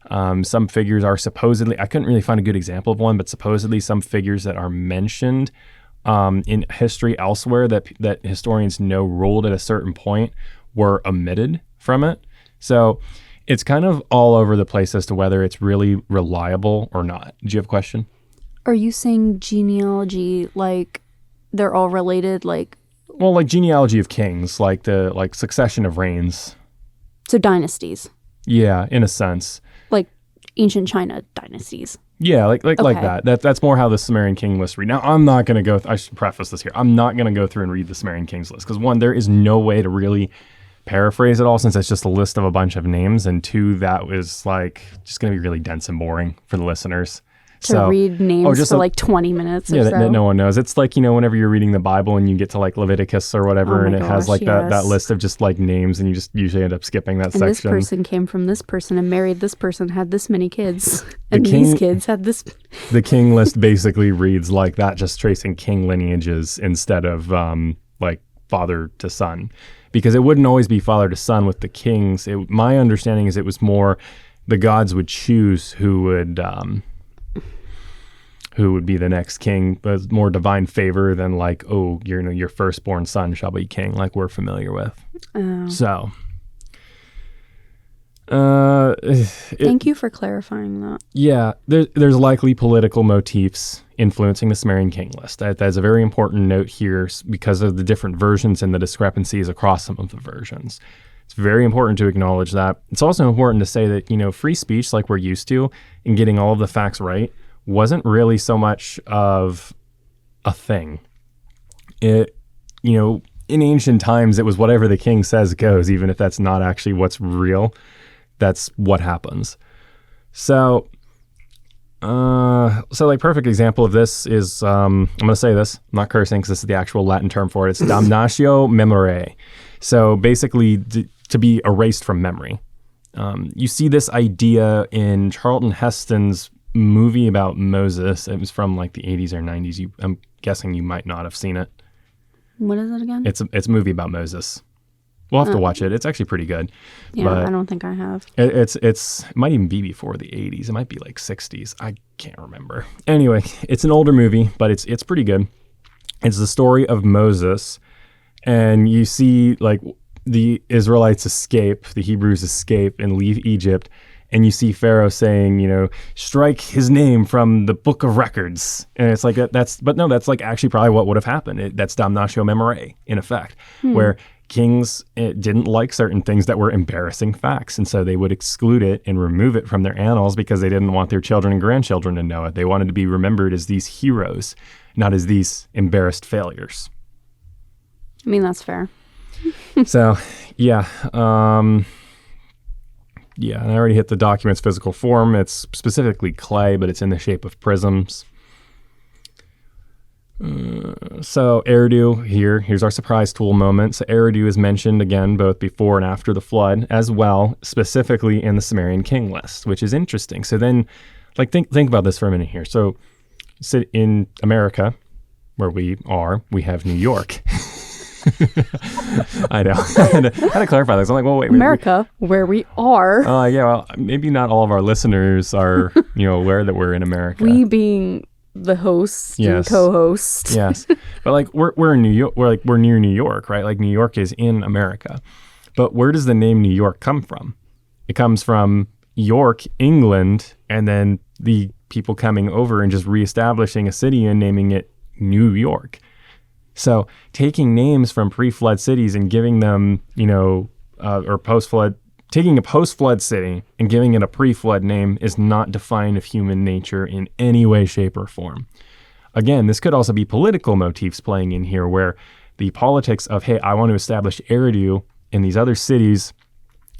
Some figures are supposedly, I couldn't really find a good example of one, but supposedly some figures that are mentioned in history elsewhere that historians know ruled at a certain point were omitted from it. So it's kind of all over the place as to whether it's really reliable or not. Do you have a question? Are you saying genealogy like they're all related? Like genealogy of kings, like the succession of reigns. So dynasties. Yeah, in a sense. Like ancient China dynasties. Yeah, like that. That's more how the Sumerian King List read. Now, I'm not going to go. I should preface this here. I'm not going to go through and read the Sumerian Kings List because one, there is no way to really paraphrase it all since it's just a list of a bunch of names, and two, that was just going to be really dense and boring for the listeners. To read names for 20 minutes or so. That no one knows. It's like, whenever you're reading the Bible and you get to Leviticus or whatever, and it has that list of just names, and you just usually end up skipping that section. This person came from this person and married this person, had this many kids, and these kids had this. The King List basically reads like that, just tracing king lineages instead of father to son, because it wouldn't always be father to son with the kings. My understanding is it was more the gods would choose who would be the next king, but more divine favor than your firstborn son shall be king, like we're familiar with. So, thank you for clarifying that. Yeah, there's likely political motifs influencing the Sumerian King List. That's a very important note here because of the different versions and the discrepancies across some of the versions. It's very important to acknowledge that. It's also important to say that, free speech like we're used to and getting all of the facts right wasn't really so much of a thing. In ancient times, it was whatever the king says goes, even if that's not actually what's real. That's what happens. So perfect example of this is, I'm going to say this, I'm not cursing because this is the actual Latin term for it. It's damnatio memoriae. So basically to be erased from memory. You see this idea in Charlton Heston's movie about Moses. It was from the 80s or 90s. I'm guessing you might not have seen it. What is it again? It's a movie about Moses. We'll have to watch it. It's actually pretty good. Yeah, but I don't think I have. It might even be before the 80s. It might be 60s. I can't remember. Anyway, it's an older movie, but it's pretty good. It's the story of Moses, and you see the Israelites escape, the Hebrews escape and leave Egypt. And you see Pharaoh saying, strike his name from the book of records. And it's that's actually probably what would have happened. That's damnatio memoriae, in effect, where kings didn't like certain things that were embarrassing facts. And so they would exclude it and remove it from their annals because they didn't want their children and grandchildren to know it. They wanted to be remembered as these heroes, not as these embarrassed failures. I mean, that's fair. So, yeah. Yeah, and I already hit the document's physical form. It's specifically clay, but it's in the shape of prisms. So Eridu here's our surprise tool moment. So Eridu is mentioned again both before and after the flood as well, specifically in the Sumerian King List, which is interesting. So then like think about this for a minute here. So in America, where we are, we have New York. I know. I had to clarify this. I'm like, well, wait. America, where we are. Yeah, well, maybe not all of our listeners are, aware that we're in America. We being the host and co-host. Yes. But like we're in New York. We're near New York, right? Like New York is in America. But where does the name New York come from? It comes from York, England, and then the people coming over and just reestablishing a city and naming it New York. So taking names from pre-flood cities and giving them, or post-flood, taking a post-flood city and giving it a pre-flood name is not defiant of human nature in any way, shape, or form. Again, this could also be political motifs playing in here where the politics of, hey, I want to establish Eridu in these other cities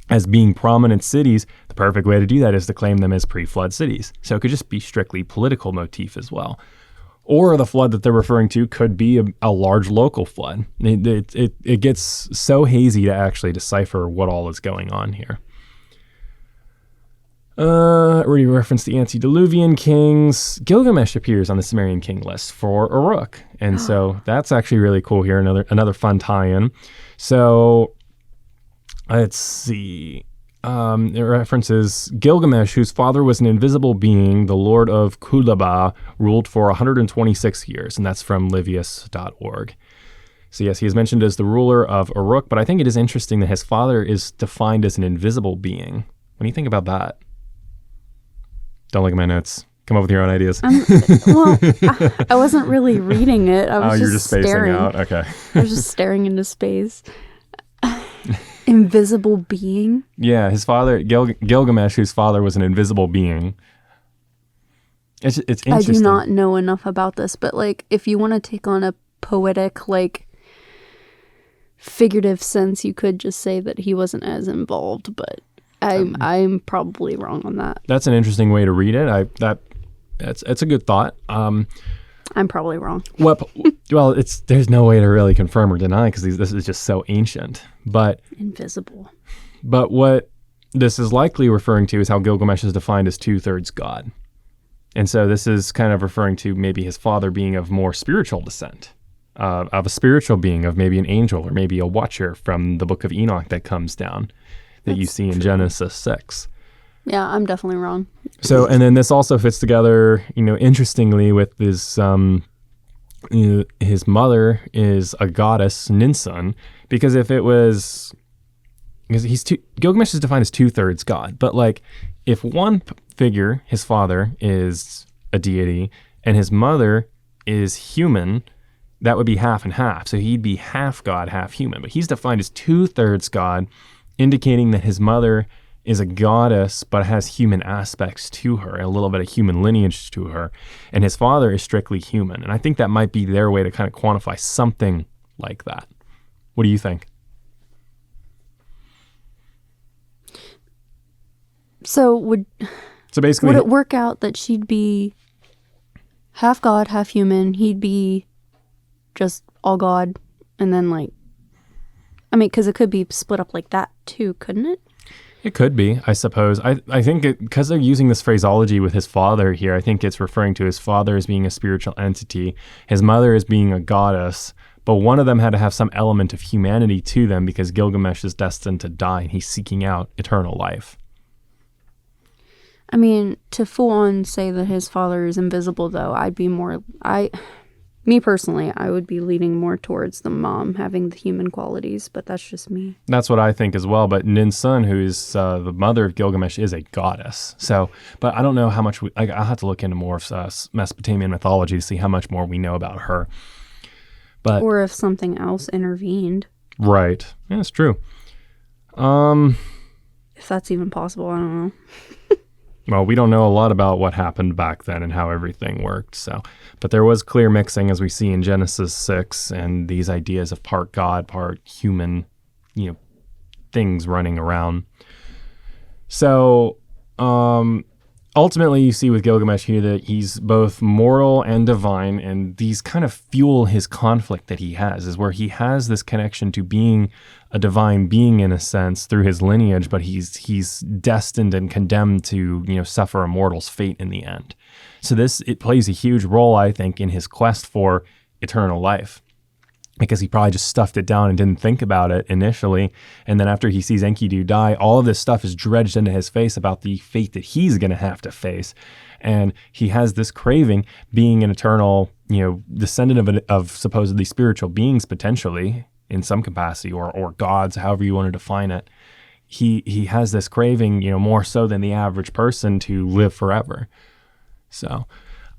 as being prominent cities. The perfect way to do that is to claim them as pre-flood cities. So it could just be strictly political motif as well. Or the flood that they're referring to could be a large local flood. It gets so hazy to actually decipher what all is going on here. Already referenced the antediluvian kings. Gilgamesh appears on the Sumerian King List for Uruk. And so that's actually really cool here. Another fun tie-in. So let's see. It references Gilgamesh, whose father was an invisible being, the lord of Kulaba, ruled for 126 years, and that's from livius.org. So yes, he is mentioned as the ruler of Uruk, but I think it is interesting that his father is defined as an invisible being. What do you think about that? Don't look at my notes. Come up with your own ideas. I wasn't really reading it. I was you're just spacing staring out. Okay. I was just staring into space. Invisible being? Yeah, his father, Gilgamesh, whose father was an invisible being. It's interesting. I do not know enough about this, but like, if you want to take on a poetic, like, figurative sense, you could just say that he wasn't as involved, but I'm probably wrong on that. That's an interesting way to read it. It's a good thought. I'm probably wrong. Well, there's no way to really confirm or deny because this is just so ancient. But invisible. But what this is likely referring to is how Gilgamesh is defined as 2/3 God. And so this is kind of referring to maybe his father being of more spiritual descent, of a spiritual being, of maybe an angel or maybe a watcher from the book of Enoch that comes down that you see in Genesis 6. Yeah, I'm definitely wrong. So, and then this also fits together, interestingly with this, his mother is a goddess, Ninsun, because because Gilgamesh is defined as 2/3 God, but like if one figure, his father, is a deity and his mother is human, that would be half and half. So he'd be half God, half human, but he's defined as 2/3 God, indicating that his mother is a goddess, but has human aspects to her, a little bit of human lineage to her. And his father is strictly human. And I think that might be their way to kind of quantify something like that. What do you think? So basically, would it work out that she'd be half God, half human? He'd be just all God. And then because it could be split up like that too, couldn't it? It could be, I suppose. I think because they're using this phraseology with his father here, I think it's referring to his father as being a spiritual entity, his mother as being a goddess, but one of them had to have some element of humanity to them because Gilgamesh is destined to die and he's seeking out eternal life. I mean, to full on say that his father is invisible, though, me personally, I would be leaning more towards the mom having the human qualities, but that's just me. That's what I think as well. But Ninsun, who is the mother of Gilgamesh, is a goddess. So, but I don't know how much I'll have to look into more of Mesopotamian mythology to see how much more we know about her. But or if something else intervened. Right. Yeah, it's true. If that's even possible, I don't know. Well, we don't know a lot about what happened back then and how everything worked. So, but there was clear mixing, as we see in Genesis 6, and these ideas of part God, part human, things running around. So, ultimately, you see with Gilgamesh here that he's both moral and divine, and these kind of fuel his conflict that he has, is where he has this connection to being a divine being in a sense through his lineage, but he's destined and condemned to, suffer a mortal's fate in the end. So it plays a huge role, I think, in his quest for eternal life, because he probably just stuffed it down and didn't think about it initially. And then after he sees Enkidu die, all of this stuff is dredged into his face about the fate that he's going to have to face. And he has this craving, being an eternal, descendant of supposedly spiritual beings, potentially in some capacity, or gods, however you want to define it. He has this craving, more so than the average person, to live forever. So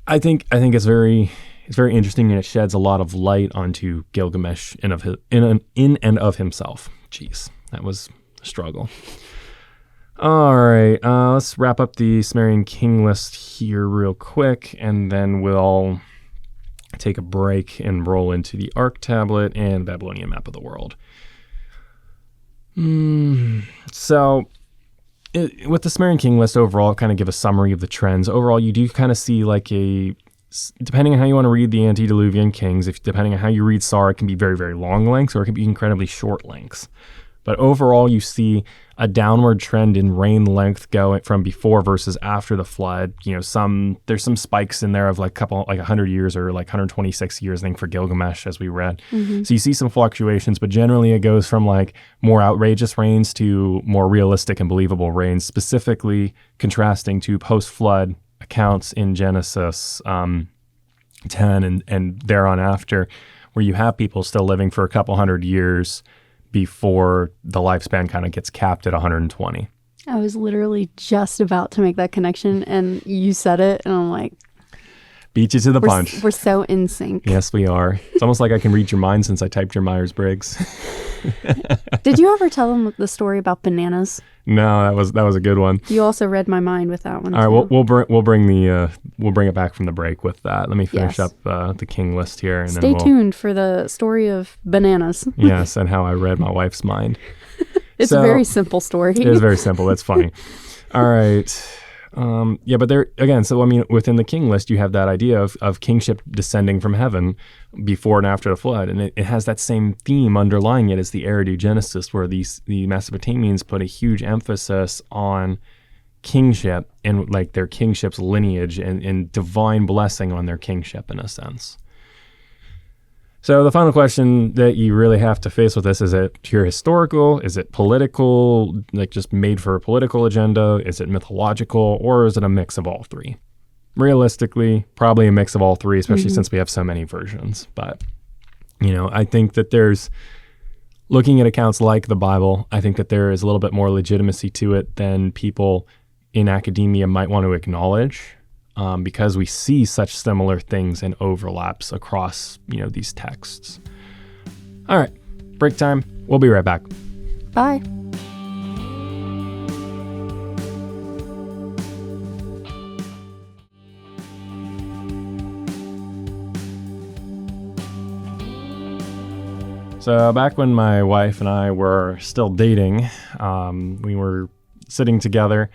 I think it's very interesting, and it sheds a lot of light onto Gilgamesh in and of himself. Jeez, that was a struggle. All right, let's wrap up the Sumerian King List here real quick, and then we'll take a break and roll into the Ark Tablet and Babylonian Map of the world. So with the Sumerian King List overall, kind of give a summary of the trends. Overall, you do kind of see like depending on how you want to read the antediluvian kings, depending on how you read Sar, it can be very, very long lengths, or it can be incredibly short lengths. But overall, you see a downward trend in reign length going from before versus after the flood. There's some spikes in there of like 100 years or like 126 years, I think, for Gilgamesh, as we read. Mm-hmm. So you see some fluctuations, but generally it goes from like more outrageous reigns to more realistic and believable reigns, specifically contrasting to post-flood accounts in Genesis 10 and there on after, where you have people still living for a couple hundred years before the lifespan kind of gets capped at 120. I was literally just about to make that connection, and you said it, and I'm like, beat you to the punch. We're so in sync. Yes, we are. It's almost like I can read your mind since I typed your Myers-Briggs. Did you ever tell them the story about bananas? No, that was a good one. You also read my mind with that one. All right, we'll bring it back from the break with that. Let me finish up the King List here, and stay tuned for the story of bananas. Yes, and how I read my wife's mind. It's a very simple story. It is very simple. That's funny. All right. But there again, so I mean, within the King List, you have that idea of kingship descending from heaven before and after the flood, and it has that same theme underlying it as the Eridu Genesis, where the Mesopotamians put a huge emphasis on kingship and like their kingship's lineage and divine blessing on their kingship in a sense. So the final question that you really have to face with this, is it pure historical? Is it political, like just made for a political agenda? Is it mythological? Or is it a mix of all three? Realistically, probably a mix of all three, especially since we have so many versions. But, I think that looking at accounts like the Bible, I think that there is a little bit more legitimacy to it than people in academia might want to acknowledge. Because we see such similar things and overlaps across, these texts. All right, break time. We'll be right back. Bye. So back when my wife and I were still dating, we were sitting together,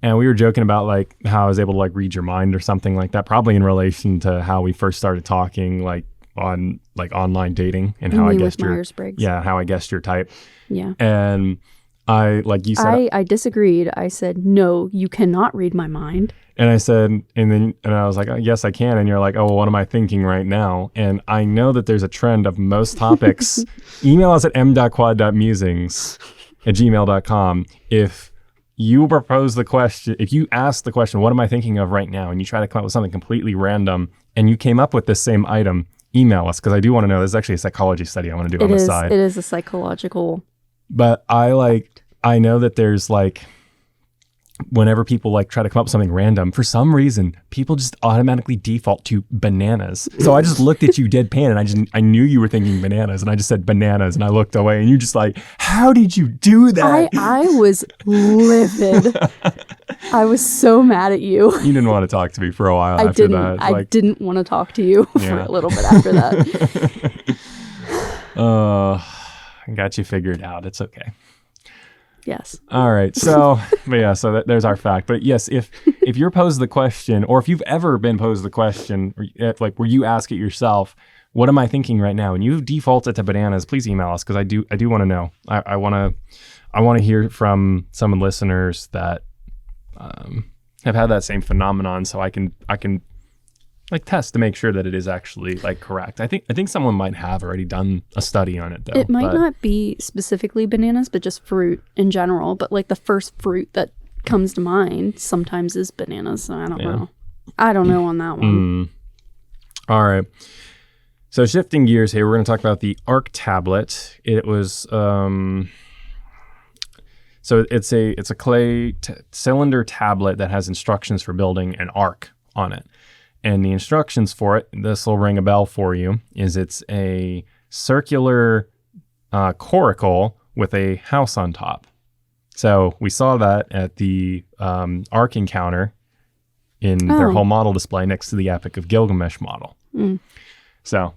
and we were joking about like how I was able to like read your mind or something like that, probably in relation to how we first started talking like on like online dating and how I guessed how I guessed your type. Yeah. And I, like you said, I disagreed. I said, no, you cannot read my mind. And I said, and I was like, oh, yes, I can. And you're like, oh, well, what am I thinking right now? And I know that there's a trend of most topics. Email us at m.quad.musings@gmail.com if you propose the question, if you ask the question, what am I thinking of right now? And you try to come up with something completely random and you came up with this same item, email us, because I do want to know. There's actually a psychology study I want to do on the side. It is a psychological. But I know that there's like, whenever people like try to come up with something random, for some reason, people just automatically default to bananas. So I just looked at you deadpan and I knew you were thinking bananas, and I just said bananas, and I looked away, and you just like, how did you do that? I was livid. I was so mad at you. You didn't want to talk to me for a while after that. I didn't want to talk to you for a little bit after that. I got you figured out. It's okay. Yes. All right. So, but yeah, so there's our fact. But yes, if you're posed the question, or if you've ever been posed the question, like where you ask it yourself, what am I thinking right now? And you default it to bananas, please email us, because I do want to know. I want to hear from some listeners that have had that same phenomenon, so I can like test to make sure that it is actually like correct. I think someone might have already done a study on it though. It might not be specifically bananas, but just fruit in general. But like the first fruit that comes to mind sometimes is bananas. So I don't know. I don't know on that one. All right. So shifting gears here, we're going to talk about the Ark Tablet. It was so it's a clay cylinder tablet that has instructions for building an ark on it. And the instructions for it, this will ring a bell for you, is it's a circular coracle with a house on top. So we saw that at the Ark encounter in their whole model display next to the Epic of Gilgamesh model. So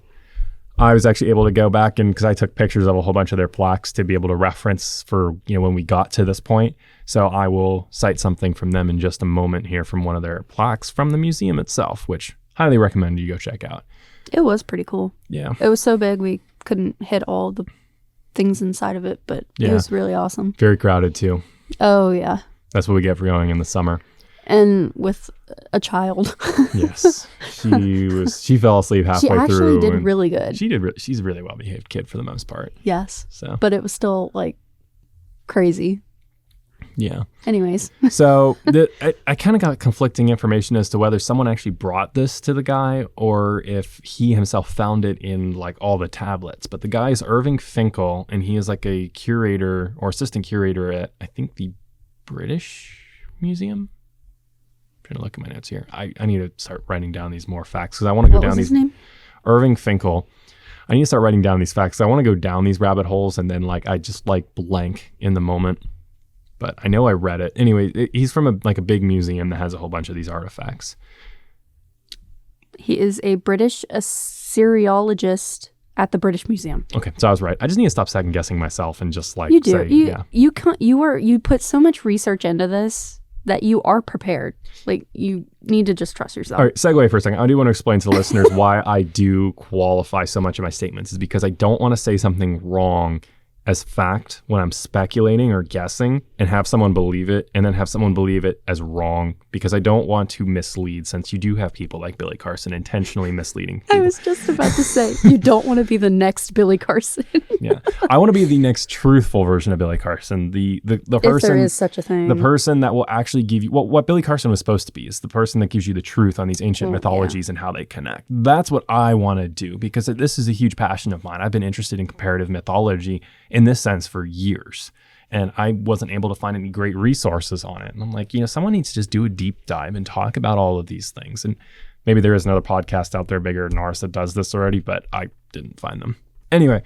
I was actually able to go back and, because I took pictures of a whole bunch of their plaques to be able to reference for, when we got to this point. So I will cite something from them in just a moment here from one of their plaques from the museum itself, which highly recommend you go check out. It was pretty cool. Yeah. It was so big we couldn't hit all the things inside of it, but it was really awesome. Very crowded too. Oh, yeah. That's what we get for going in the summer. And with a child. Yes. She fell asleep halfway through. She actually did really good. She's a really well-behaved kid for the most part. Yes. So, but it was still like crazy. Yeah. Anyways. So I kind of got conflicting information as to whether someone actually brought this to the guy or if he himself found it in like all the tablets. But the guy is Irving Finkel, and he is like a curator or assistant curator at, I think, the British Museum. I'm trying to look at my notes here. I need to start writing down these more facts because I want to go down these. What was his name? Irving Finkel. I need to start writing down these facts. I want to go down these rabbit holes and then like I just like blank in the moment. But I know I read it. Anyway, he's from a big museum that has a whole bunch of these artifacts. He is a British Assyriologist at the British Museum. Okay, so I was right. I just need to stop second guessing myself and just like you do. say, You put so much research into this that you are prepared. Like you need to just trust yourself. All right, segue for a second. I do want to explain to the listeners why I do qualify so much of my statements is because I don't want to say something wrong as fact when I'm speculating or guessing and have someone believe it and then have someone believe it as wrong because I don't want to mislead, since you do have people like Billy Carson intentionally misleading people. I was just about to say, you don't want to be the next Billy Carson. Yeah. I want to be the next truthful version of Billy Carson. The person, if there is such a thing. The person that will actually give you what Billy Carson was supposed to be is the person that gives you the truth on these ancient mythologies and how they connect. That's what I want to do because this is a huge passion of mine. I've been interested in comparative mythology in this sense for years. And I wasn't able to find any great resources on it. And I'm like, someone needs to just do a deep dive and talk about all of these things. And maybe there is another podcast out there bigger than ours that does this already, but I didn't find them. Anyway,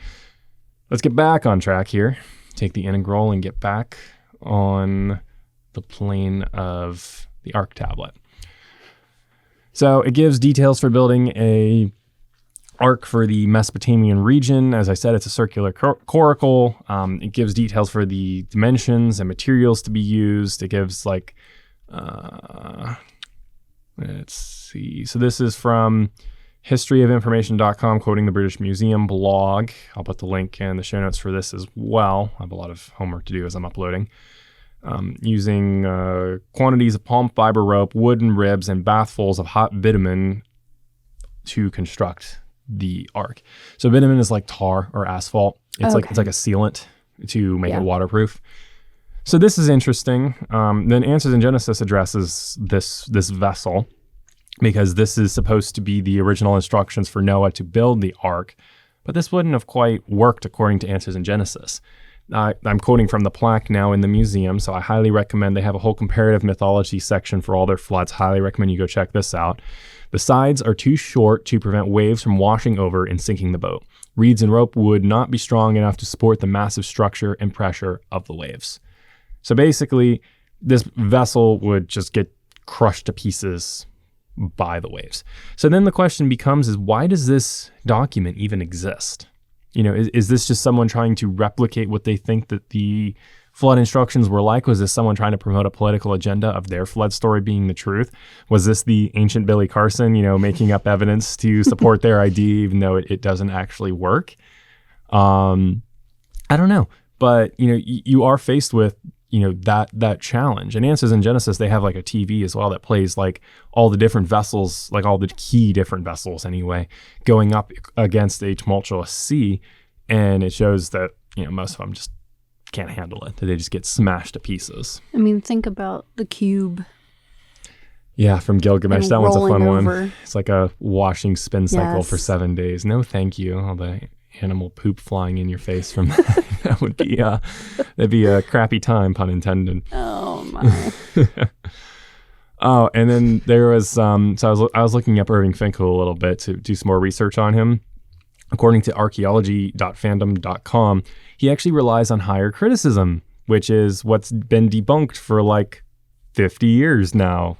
let's get back on track here. Take the integral and get back on the plane of the Ark Tablet. So it gives details for building a ark for the Mesopotamian region. As I said, it's a circular coracle. It gives details for the dimensions and materials to be used. It gives let's see. So this is from historyofinformation.com, quoting the British Museum blog. I'll put the link in the show notes for this as well. I have a lot of homework to do as I'm uploading. Using quantities of palm fiber rope, wooden ribs, and bathfuls of hot bitumen to construct the ark. So bitumen is like tar or asphalt. It's like a sealant to make it waterproof. So this is interesting. Then Answers in Genesis addresses this vessel because this is supposed to be the original instructions for Noah to build the ark, but this wouldn't have quite worked according to Answers in Genesis. I'm quoting from the plaque now in the museum, so I highly recommend. They have a whole comparative mythology section for all their floods. Highly recommend you go check this out. The sides are too short to prevent waves from washing over and sinking the boat. Reeds and rope would not be strong enough to support the massive structure and pressure of the waves. So basically, this vessel would just get crushed to pieces by the waves. So then the question becomes why does this document even exist? Is this just someone trying to replicate what they think that the flood instructions were like? Was this someone trying to promote a political agenda of their flood story being the truth? Was this the ancient Billy Carson, making up evidence to support their idea, even though it doesn't actually work? I don't know. But, you are faced with, that challenge. And Answers in Genesis, they have like a TV as well that plays like all the different vessels, like all the key different vessels anyway, going up against a tumultuous sea. And it shows that, most of them just can't handle it, that they just get smashed to pieces. I mean, think about the cube. Yeah, from Gilgamesh. That one's a fun over. one. It's like a washing spin cycle for Yes. 7 days. No, thank you. All the animal poop flying in your face from that. That would be that'd be a crappy time, pun intended. Oh my. Oh, and then there was so I was looking up Irving Finkel a little bit to do some more research on him. According to archaeology.fandom.com, he actually relies on higher criticism, which is what's been debunked for like 50 years now,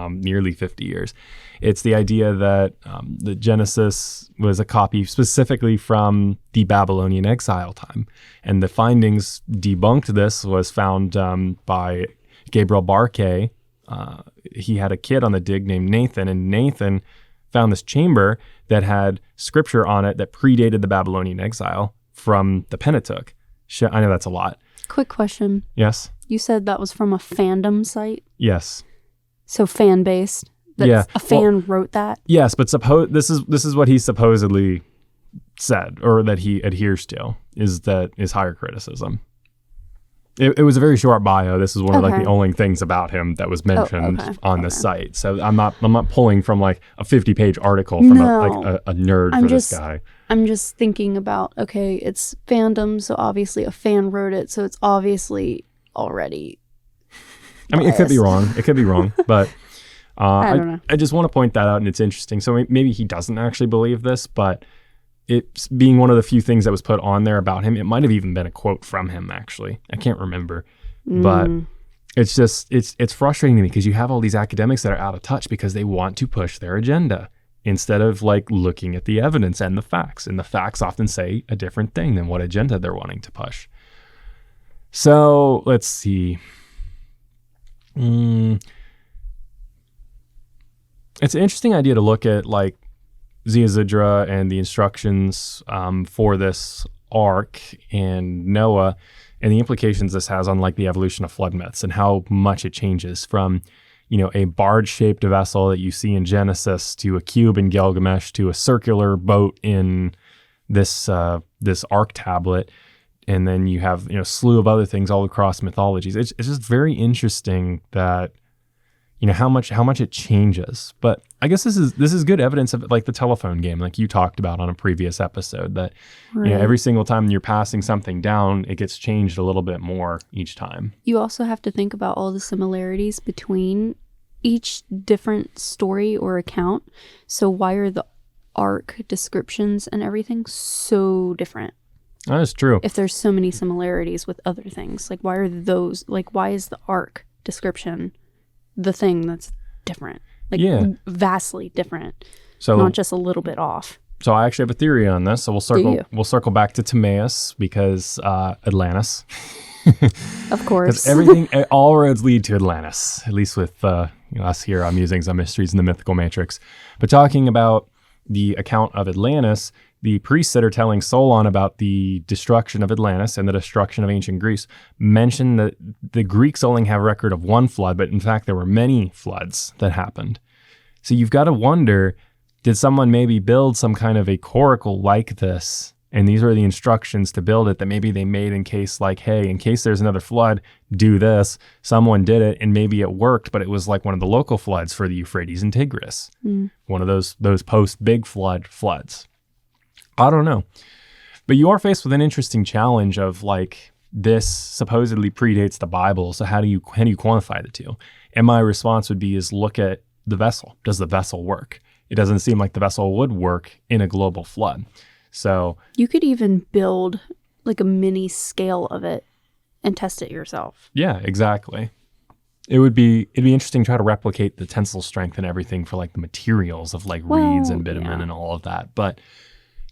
nearly 50 years. It's the idea that the Genesis was a copy specifically from the Babylonian exile time. And the findings debunked this was found by Gabriel Barkay. He had a kid on the dig named Nathan, and Nathan found this chamber that had scripture on it that predated the Babylonian exile from the Pentateuch. I know that's a lot. Quick question. Yes? You said that was from a fandom site? Yes. So fan-based? Yeah. A fan wrote that? Yes, but this is what he supposedly said, or that he adheres to, is higher criticism. It was a very short bio. This is one of like the only things about him that was mentioned on this site. So I'm not pulling from like a 50-page article from a nerd this guy. I'm just thinking about, it's fandom, so obviously a fan wrote it, so it's obviously already I mean, it could be wrong. It could be wrong, but I don't know. I just want to point that out, and it's interesting. So maybe he doesn't actually believe this, but it's being one of the few things that was put on there about him. It might have even been a quote from him, actually. I can't remember. But it's just, it's frustrating to me because you have all these academics that are out of touch because they want to push their agenda instead of like looking at the evidence and the facts. And the facts often say a different thing than what agenda they're wanting to push. So let's see. It's an interesting idea to look at like Ziazidra and the instructions for this ark and Noah and the implications this has on like the evolution of flood myths and how much it changes from, a barge-shaped vessel that you see in Genesis to a cube in Gilgamesh to a circular boat in this Ark Tablet. And then you have, a slew of other things all across mythologies. It's just very interesting that, how much it changes. But I guess this is good evidence of like the telephone game, like you talked about on a previous episode, that every single time you're passing something down, it gets changed a little bit more each time. You also have to think about all the similarities between each different story or account. So why are the ark descriptions and everything so different? That is true. If there's so many similarities with other things, like why is the ark description the thing that's different? Like vastly different. So not just a little bit off. So I actually have a theory on this. So we'll circle back to Timaeus because Atlantis. Of course. Because all roads lead to Atlantis, at least with us here on Musings on Mysteries in the Mythical Matrix. But talking about the account of Atlantis, the priests that are telling Solon about the destruction of Atlantis and the destruction of ancient Greece mention that the Greeks only have record of one flood, but in fact, there were many floods that happened. So you've got to wonder, did someone maybe build some kind of a coracle like this? And these are the instructions to build it that maybe they made in case like, hey, in case there's another flood, do this. Someone did it and maybe it worked, but it was like one of the local floods for the Euphrates and Tigris. One of those post-big flood floods. I don't know. But you are faced with an interesting challenge of like, this supposedly predates the Bible. So how do you quantify the two? And my response would be is look at the vessel. Does the vessel work? It doesn't seem like the vessel would work in a global flood. So you could even build like a mini scale of it and test it yourself. Yeah, exactly. It'd be interesting to try to replicate the tensile strength and everything for like the materials of like reeds and bitumen and all of that. But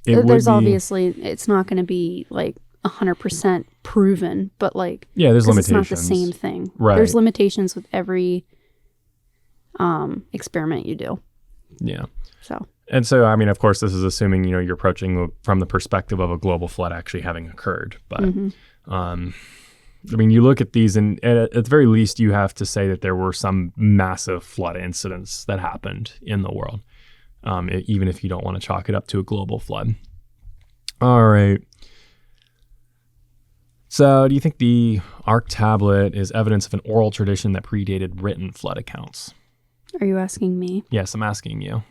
obviously, it's not going to be like 100% proven, but like, Yeah, there's 'cause limitations. it's not the same thing. Right. There's limitations with every experiment you do. Yeah. So, And so, I mean, of course, this is assuming, you're approaching from the perspective of a global flood actually having occurred. But, I mean, you look at these and at the very least, you have to say that there were some massive flood incidents that happened in the world, even if you don't want to chalk it up to a global flood. All right. So do you think the Ark Tablet is evidence of an oral tradition that predated written flood accounts? are you asking me? Yes, I'm asking you.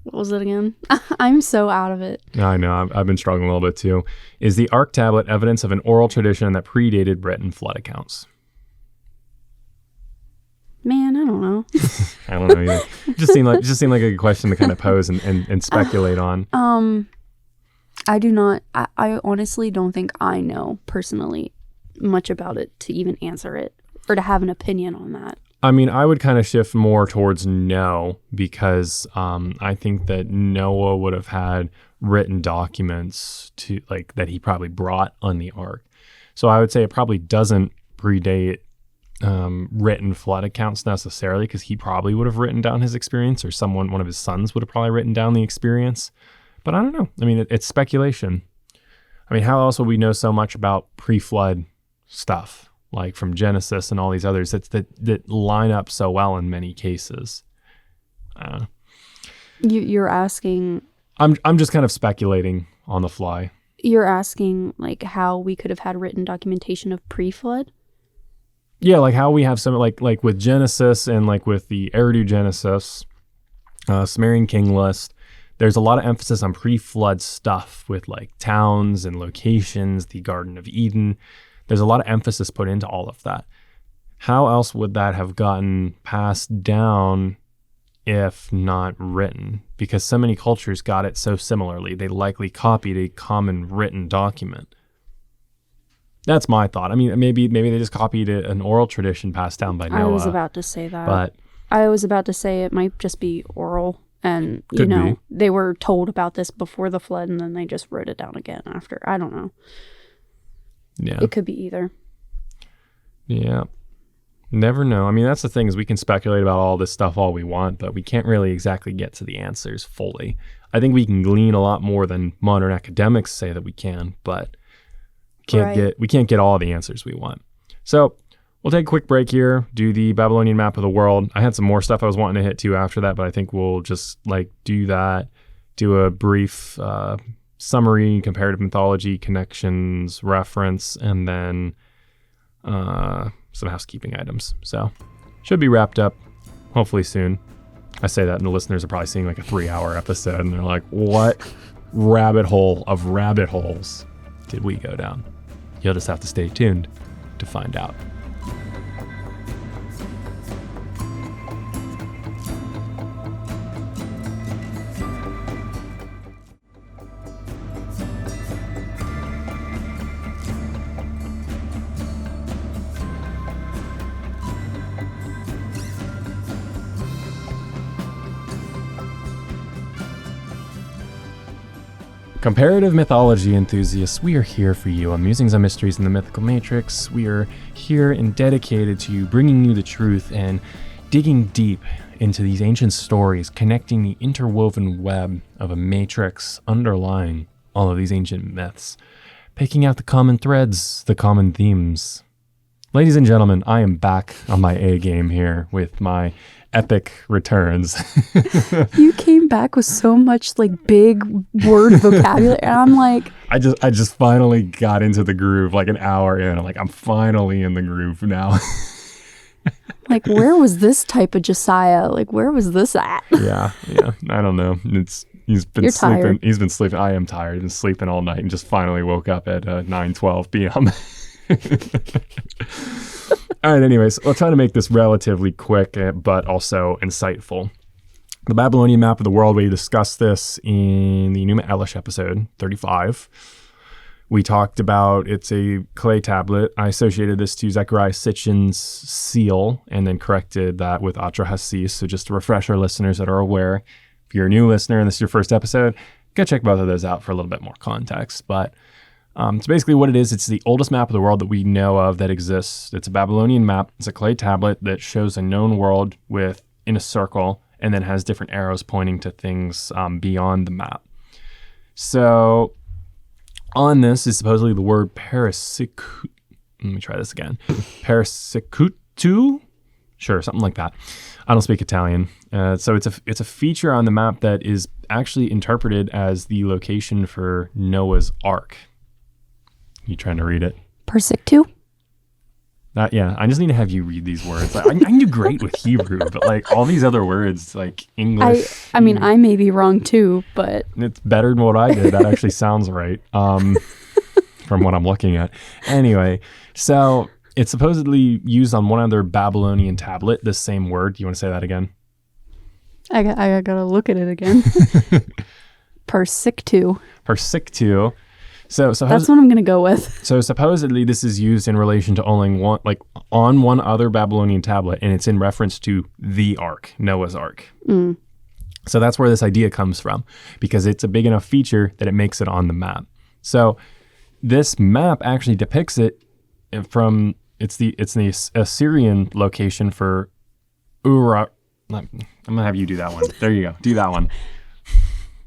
What was it again? I'm so out of it. I know, I've been struggling a little bit too. Is the Ark Tablet evidence of an oral tradition that predated written flood accounts? Man, I don't know. I don't know either. Just seemed like a good question to kind of pose and speculate on. I do not, I honestly don't think I know personally much about it to even answer it or to have an opinion on that. I mean, I would kind of shift more towards no, because I think that Noah would have had written documents to like that he probably brought on the ark. So I would say it probably doesn't predate written flood accounts necessarily, because he probably would have written down his experience, or one of his sons would have probably written down the experience. But I don't know. I mean, it's speculation. I mean, how else would we know so much about pre-flood stuff? Like from Genesis and all these others that line up so well in many cases. You're asking. I'm just kind of speculating on the fly. You're asking like how we could have had written documentation of pre-flood. Yeah, like how we have some like with Genesis and like with the Eridu Genesis, Sumerian King List. There's a lot of emphasis on pre-flood stuff with like towns and locations, the Garden of Eden. There's a lot of emphasis put into all of that. How else would that have gotten passed down if not written? Because so many cultures got it so similarly. They likely copied a common written document. That's my thought. I mean, maybe they just copied an oral tradition passed down by Noah. I was about to say that. But I was about to say it might just be oral. And, Could be. they were told about this before the flood and then they just wrote it down again after. I don't know. Yeah. It could be either. Yeah. Never know. I mean, that's the thing, is we can speculate about all this stuff all we want, but we can't really exactly get to the answers fully. I think we can glean a lot more than modern academics say that we can, but we can't get all the answers we want. So we'll take a quick break here, do the Babylonian map of the world. I had some more stuff I was wanting to hit to after that, but I think we'll just do that, do a brief summary, comparative mythology, connections, reference, and then some housekeeping items. So should be wrapped up hopefully soon. I say that and the listeners are probably seeing like a 3-hour episode and they're like, what rabbit hole of rabbit holes did we go down? You'll just have to stay tuned to find out. Comparative mythology enthusiasts, we are here for you on Musings on Mysteries in the Mythical Matrix. We are here and dedicated to bringing you the truth and digging deep into these ancient stories, connecting the interwoven web of a matrix underlying all of these ancient myths, picking out the common threads, the common themes. Ladies and gentlemen, I am back on my A game here with my epic returns. You came back with so much like big word vocabulary, and I'm like, I just finally got into the groove like an hour in. I'm like, I'm finally in the groove now. like, where was this type of Josiah? Like, where was this at? Yeah. I don't know. He's been You're sleeping. tired. He's been sleeping. I am tired. He's been sleeping all night and just finally woke up at 9:12 p.m. All right, anyways, I'll try to make this relatively quick, but also insightful. The Babylonian Map of the World, we discussed this in the Numa Elish episode 35. We talked about it's a clay tablet. I associated this to Zechariah Sitchin's seal and then corrected that with Atra Hassis. So just to refresh our listeners that are aware, if you're a new listener and this is your first episode, go check both of those out for a little bit more context. But so basically what it is, it's the oldest map of the world that we know of that exists. It's a Babylonian map. It's a clay tablet that shows a known world in a circle and then has different arrows pointing to things beyond the map. So on this is supposedly the word parasikutu. Let me try this again. Parasikutu? Sure, something like that. I don't speak Italian. So it's a feature on the map that is actually interpreted as the location for Noah's Ark. You trying to read it? Persic-2? Yeah, I just need to have you read these words. I do great with Hebrew, but like all these other words, like English. I mean, I may be wrong too, but it's better than what I did. That actually sounds right from what I'm looking at. Anyway, so it's supposedly used on one other Babylonian tablet, this same word. Do you want to say that again? I gotta look at it again. Persic-2. Persic-2. So that's what I'm gonna go with. So supposedly this is used in relation to only on one other Babylonian tablet, and it's in reference to the Ark, Noah's Ark. Mm. So that's where this idea comes from, because it's a big enough feature that it makes it on the map. So this map actually depicts it from it's the Assyrian location for Ura. I'm gonna have you do that one. There you go. Do that one.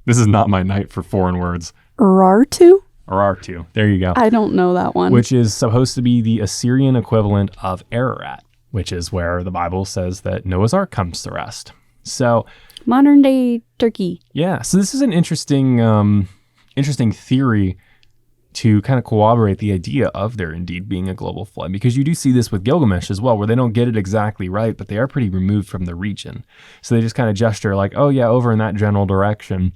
This is not my night for foreign words. Urartu? Urartu. There you go. I don't know that one. Which is supposed to be the Assyrian equivalent of Ararat, which is where the Bible says that Noah's Ark comes to rest. So modern day Turkey. Yeah. So this is an interesting theory to kind of corroborate the idea of there indeed being a global flood, because you do see this with Gilgamesh as well, where they don't get it exactly right, but they are pretty removed from the region. So they just kind of gesture like, oh yeah, over in that general direction.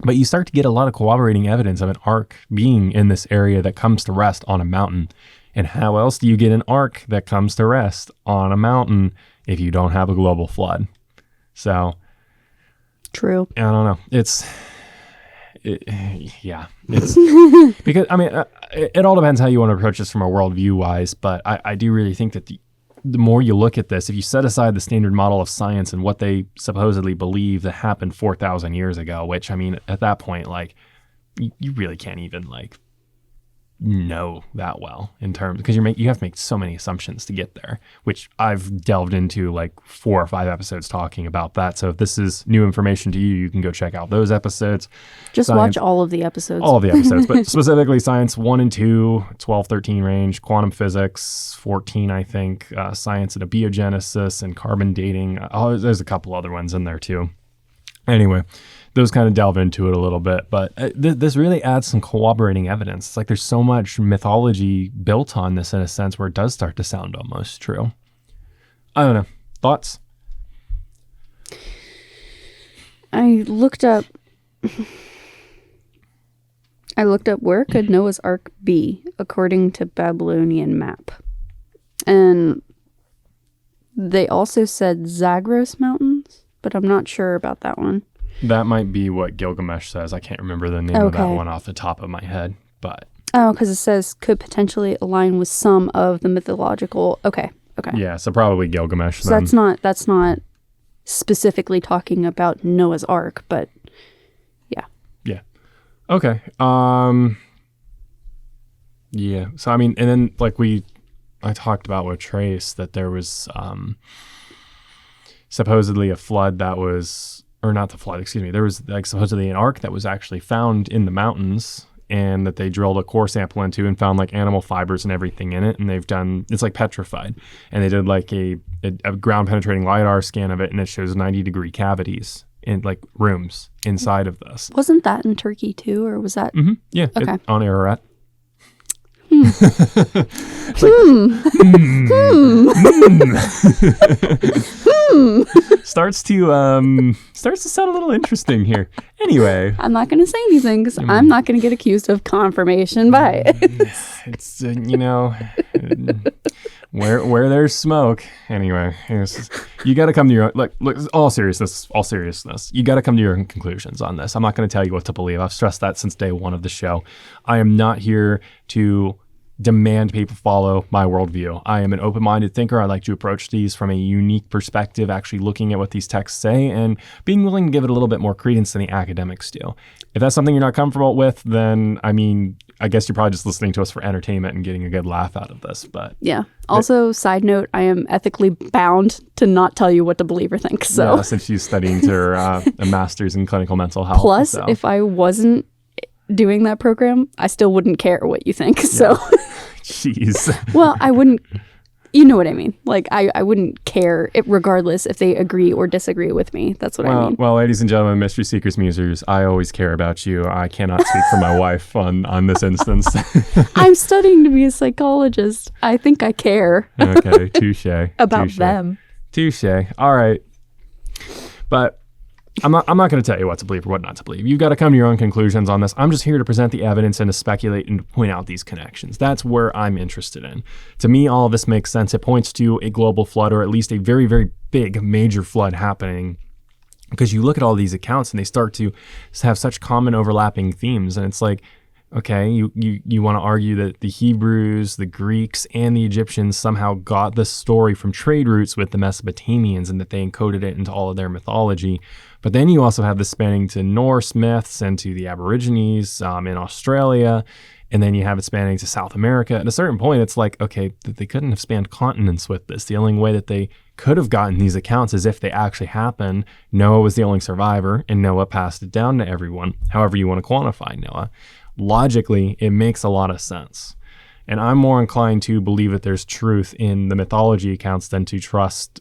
But you start to get a lot of corroborating evidence of an ark being in this area that comes to rest on a mountain. And how else do you get an ark that comes to rest on a mountain if you don't have a global flood? So, true. I don't know. It's because, I mean, it all depends how you want to approach this from a worldview wise, but I do really think that the more you look at this, if you set aside the standard model of science and what they supposedly believe that happened 4,000 years ago, which, I mean, at that point, like, you really can't even, like, know that well in terms, because you have to make so many assumptions to get there, which I've delved into like 4 or 5 episodes talking about that. So if this is new information to you, you can go check out those episodes. Just watch all of the episodes. All of the episodes, but specifically Science 1 and 2, 12, 13 range, quantum physics, 14, I think, science and abiogenesis and carbon dating. There's a couple other ones in there too. Anyway, those kind of delve into it a little bit, but this really adds some corroborating evidence. It's like there's so much mythology built on this in a sense where it does start to sound almost true. I don't know. Thoughts? I looked up where could Noah's Ark be according to Babylonian Map. And they also said Zagros Mountains, but I'm not sure about that one. That might be what Gilgamesh says. I can't remember the name of that one off the top of my head, but... Oh, because it says could potentially align with some of the mythological... Okay. Yeah, so probably Gilgamesh. So that's not specifically talking about Noah's Ark, but yeah. Yeah. Okay. Yeah. So, I mean, and then like I talked about with Trace that there was supposedly a flood that was... Or not the flood, excuse me. There was like supposedly an ark that was actually found in the mountains, and that they drilled a core sample into and found like animal fibers and everything in it. And it's like petrified. And they did like a ground penetrating LiDAR scan of it, and it shows 90-degree cavities in like rooms inside of this. Wasn't that in Turkey too, or was that? Mm-hmm. Yeah. Okay. On Ararat. Starts to sound a little interesting here. Anyway, I'm not going to say anything because I'm not going to get accused of confirmation bias. It's where there's smoke. Anyway, you got to come to your own, look. All seriousness. You got to come to your own conclusions on this. I'm not going to tell you what to believe. I've stressed that since day one of the show. I am not here to demand people follow my worldview. I am an open-minded thinker. I like to approach these from a unique perspective, actually looking at what these texts say and being willing to give it a little bit more credence than the academics do. If that's something you're not comfortable with, then I guess you're probably just listening to us for entertainment and getting a good laugh out of this. But yeah. Also, side note, I am ethically bound to not tell you what to believe or think. So yeah, since she's studying to a master's in clinical mental health. Plus, if I wasn't doing that program, I still wouldn't care what you think. So, jeez. Well, I wouldn't. You know what I mean? Like, I wouldn't care regardless if they agree or disagree with me. That's what I mean. Well, ladies and gentlemen, mystery seekers, musers, I always care about you. I cannot speak for my wife on this instance. I'm studying to be a psychologist. I think I care. Okay, touche. About them. Touche. All right. But I'm not going to tell you what to believe or what not to believe. You've got to come to your own conclusions on this. I'm just here to present the evidence and to speculate and to point out these connections. That's where I'm interested in. To me, all of this makes sense. It points to a global flood, or at least a very, very big major flood happening, because you look at all these accounts and they start to have such common overlapping themes. And it's like, okay, you want to argue that the Hebrews, the Greeks, and the Egyptians somehow got this story from trade routes with the Mesopotamians and that they encoded it into all of their mythology. But then you also have this spanning to Norse myths and to the Aborigines in Australia. And then you have it spanning to South America. At a certain point, it's like, okay, they couldn't have spanned continents with this. The only way that they could have gotten these accounts is if they actually happened. Noah was the only survivor, and Noah passed it down to everyone, however you want to quantify Noah. Logically, it makes a lot of sense. And I'm more inclined to believe that there's truth in the mythology accounts than to trust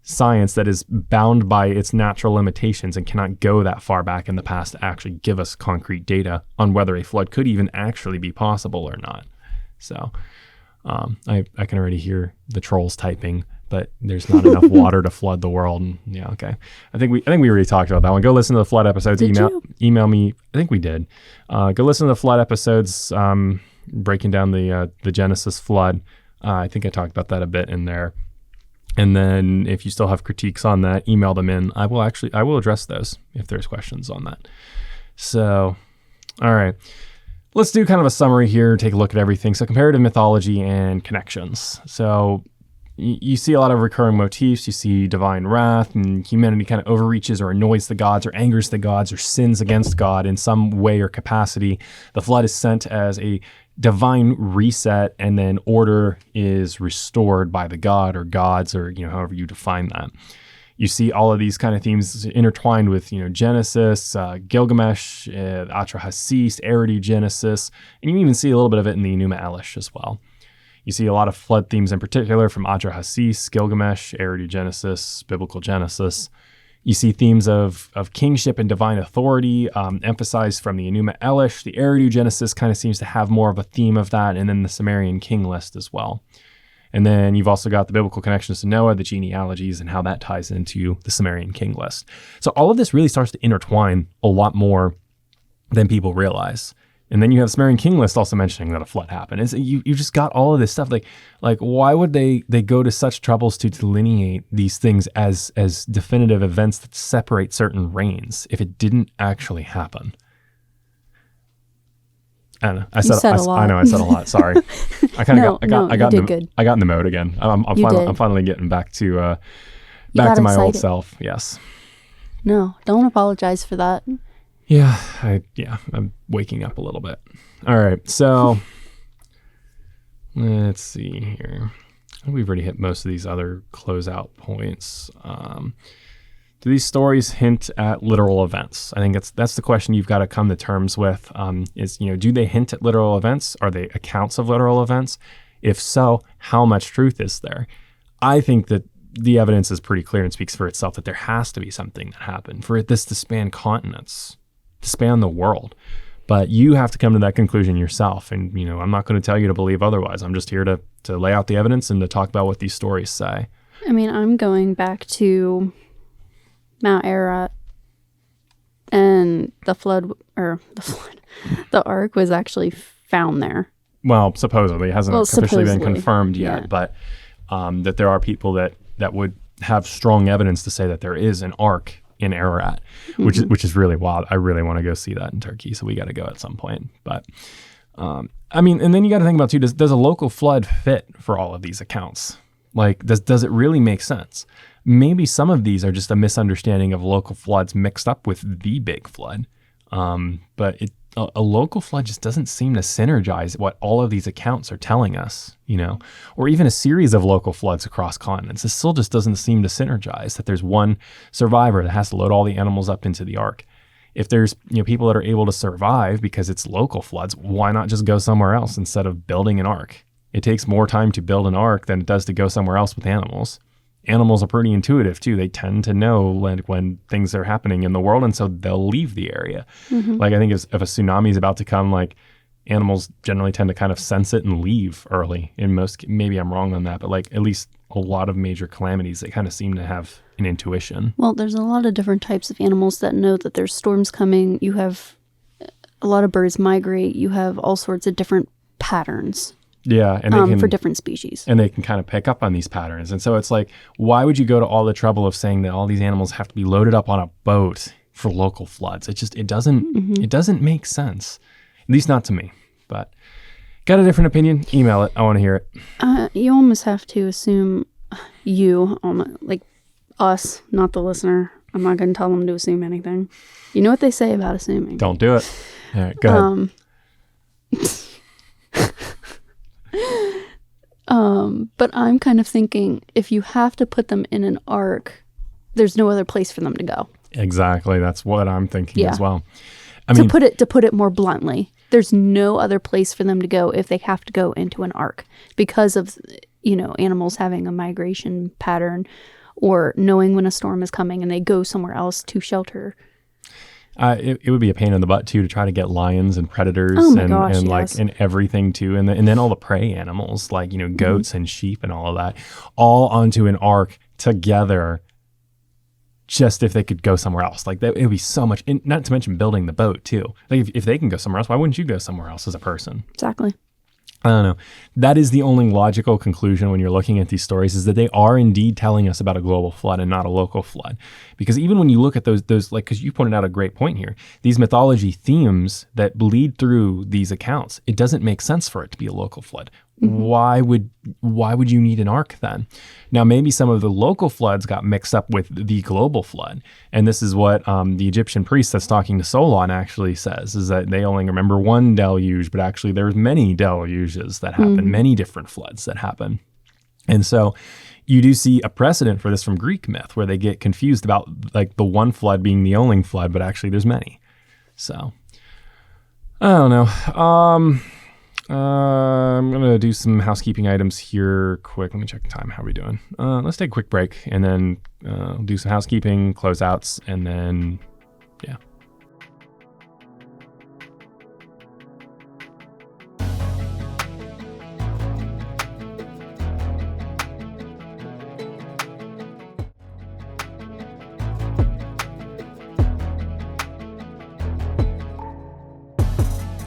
science that is bound by its natural limitations and cannot go that far back in the past to actually give us concrete data on whether a flood could even actually be possible or not. So I can already hear the trolls typing, but there's not enough water to flood the world. And, yeah, okay. I think we already talked about that one. Go listen to the flood episodes. Email me. I think we did. Go listen to the flood episodes, breaking down the Genesis flood. I think I talked about that a bit in there. And then if you still have critiques on that, email them in. I will address those if there's questions on that. So, all right. Let's do kind of a summary here, take a look at everything. So comparative mythology and connections. So you see a lot of recurring motifs. You see divine wrath, and humanity kind of overreaches or annoys the gods or angers the gods or sins against God in some way or capacity. The flood is sent as a divine reset, and then order is restored by the god or gods, or however you define that. You see all of these kind of themes intertwined with Genesis, Gilgamesh, Atrahasis, Eridu Genesis, and you even see a little bit of it in the Enuma Elish as well. You see a lot of flood themes in particular from Atrahasis, Gilgamesh, Eridu Genesis, Biblical Genesis. You see themes of kingship and divine authority emphasized from the Enuma Elish. The Eridu Genesis kind of seems to have more of a theme of that, and then the Sumerian King List as well. And then you've also got the biblical connections to Noah, the genealogies, and how that ties into the Sumerian King List. So all of this really starts to intertwine a lot more than people realize. And then you have Sumerian King List also mentioning that a flood happened. You just got all of this stuff. Like why would they go to such troubles to delineate these things as definitive events that separate certain reigns if it didn't actually happen? I don't know. I said a lot. I know I said a lot. Sorry. I kind of I got in the mode again. I'm finally getting back to my old self. Yes. No, don't apologize for that. Yeah, I'm waking up a little bit. All right, so let's see here. I think we've already hit most of these other closeout points. Do these stories hint at literal events? I think that's the question you've got to come to terms with. Do they hint at literal events? Are they accounts of literal events? If so, how much truth is there? I think that the evidence is pretty clear and speaks for itself that there has to be something that happened for this to span continents, to span the world. But you have to come to that conclusion yourself. And, I'm not going to tell you to believe otherwise. I'm just here to lay out the evidence and to talk about what these stories say. I mean, I'm going back to Mount Ararat, and the Ark was actually found there. Well, supposedly. It hasn't officially been confirmed yet, but that there are people that would have strong evidence to say that there is an Ark in Ararat, which is really wild. I really want to go see that in Turkey, so we got to go at some point. But I mean, and then you got to think about too, does a local flood fit for all of these accounts? Like, does it really make sense? Maybe some of these are just a misunderstanding of local floods mixed up with the big flood. But a local flood just doesn't seem to synergize what all of these accounts are telling us, or even a series of local floods across continents. It still just doesn't seem to synergize that there's one survivor that has to load all the animals up into the ark. If there's people that are able to survive because it's local floods, why not just go somewhere else instead of building an ark? It takes more time to build an ark than it does to go somewhere else with animals. Animals are pretty intuitive too. They tend to know when things are happening in the world, and so they'll leave the area. Mm-hmm. Like I think if a tsunami is about to come, like animals generally tend to kind of sense it and leave early. Maybe I'm wrong on that, but like at least a lot of major calamities, they kind of seem to have an intuition. Well, there's a lot of different types of animals that know that there's storms coming. You have a lot of birds migrate. You have all sorts of different patterns. Yeah, and they can, for different species. And they can kind of pick up on these patterns. And so it's like, why would you go to all the trouble of saying that all these animals have to be loaded up on a boat for local floods? It doesn't make sense. At least not to me. But got a different opinion? Email it. I want to hear it. You almost have to assume like us, not the listener. I'm not going to tell them to assume anything. You know what they say about assuming. Don't do it. All right, go ahead. But I'm kind of thinking if you have to put them in an ark, there's no other place for them to go. Exactly. That's what I'm thinking as well. To put it more bluntly, there's no other place for them to go if they have to go into an ark because of, animals having a migration pattern or knowing when a storm is coming and they go somewhere else to shelter. It would be a pain in the butt too to try to get lions and predators and everything too, and then all the prey animals like goats and sheep and all of that, all onto an ark together. Just if they could go somewhere else, like that, it would be so much. And not to mention building the boat too. Like if they can go somewhere else, why wouldn't you go somewhere else as a person? Exactly. I don't know. That is the only logical conclusion when you're looking at these stories, is that they are indeed telling us about a global flood and not a local flood. Because even when you look at those like, because you pointed out a great point here, these mythology themes that bleed through these accounts, it doesn't make sense for it to be a local flood. Mm-hmm. Why would you need an ark then? Now, maybe some of the local floods got mixed up with the global flood. And this is what the Egyptian priest that's talking to Solon actually says, is that they only remember one deluge, but actually there's many deluges that happen, many different floods that happen. And so you do see a precedent for this from Greek myth, where they get confused about like the one flood being the only flood, but actually there's many. So I don't know. I'm going to do some housekeeping items here quick. Let me check the time. How are we doing? Let's take a quick break and then do some housekeeping, closeouts, and then, yeah.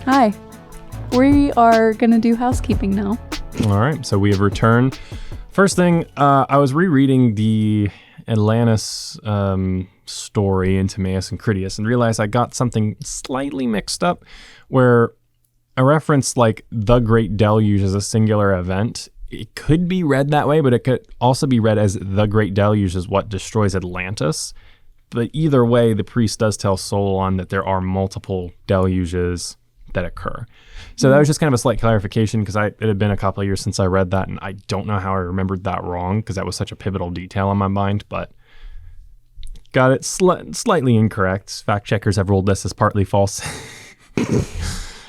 Hi. We are going to do housekeeping now. All right. So we have returned. First thing, I was rereading the Atlantis story in Timaeus and Critias and realized I got something slightly mixed up, where I referenced like the Great Deluge as a singular event. It could be read that way, but it could also be read as the Great Deluge is what destroys Atlantis. But either way, the priest does tell Solon that there are multiple deluges that occur. So that was just kind of a slight clarification, because it had been a couple of years since I read that, and I don't know how I remembered that wrong, because that was such a pivotal detail in my mind, but got it slightly incorrect. Fact checkers have ruled this as partly false.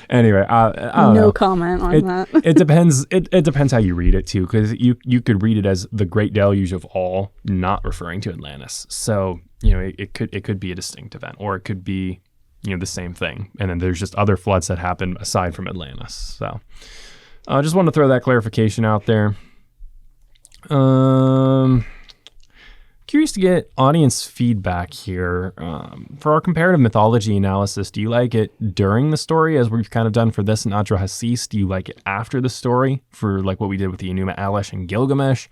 Anyway, I don't know. No comment on that. It depends. It depends how you read it too, because you could read it as the Great Deluge of all, not referring to Atlantis. So it could be a distinct event, or it could be the same thing, and then there's just other floods that happen aside from Atlantis. So I just wanted to throw that clarification out there. Curious to get audience feedback here. For our comparative mythology analysis, do you like it during the story, as we've kind of done for this and Adrahasis? Do you like it after the story, for like what we did with the Enuma Elish and Gilgamesh?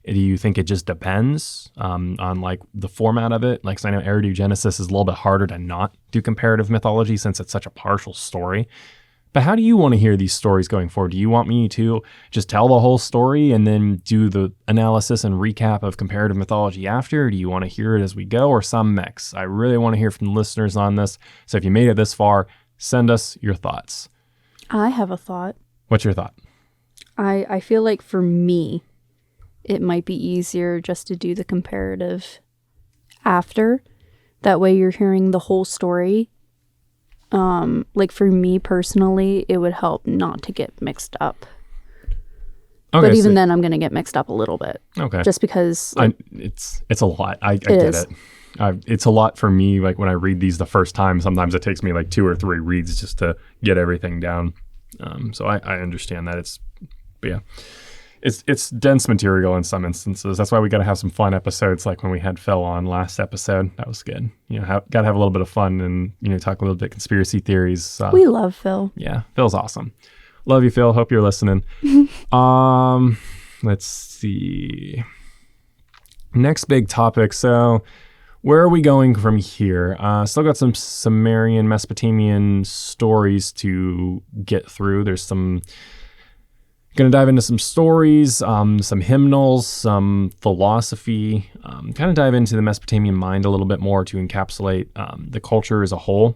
Do you think it just depends on like the format of it? Like, 'cause I know Eridu Genesis is a little bit harder to not do comparative mythology since it's such a partial story. But how do you want to hear these stories going forward? Do you want me to just tell the whole story and then do the analysis and recap of comparative mythology after? Or do you want to hear it as we go, or some mix? I really want to hear from the listeners on this. So if you made it this far, send us your thoughts. I have a thought. What's your thought? I feel like for me, it might be easier just to do the comparative after. That way you're hearing the whole story. Like for me personally, it would help not to get mixed up. Okay, but even then, I'm going to get mixed up a little bit. Okay. Just because it's a lot. I get it. It's a lot for me. Like when I read these the first time, sometimes it takes me like 2 or 3 reads just to get everything down. So I understand that. But yeah, it's dense material in some instances. That's why we got to have some fun episodes, like when we had Phil on last episode. That was good. Got to have a little bit of fun and talk a little bit conspiracy theories. We love Phil. Yeah, Phil's awesome. Love you, Phil. Hope you're listening. Let's see. Next big topic. So where are we going from here? Still got some Sumerian, Mesopotamian stories to get through. There's some... Going to dive into some stories, some hymnals, some philosophy, kind of dive into the Mesopotamian mind a little bit more to encapsulate the culture as a whole.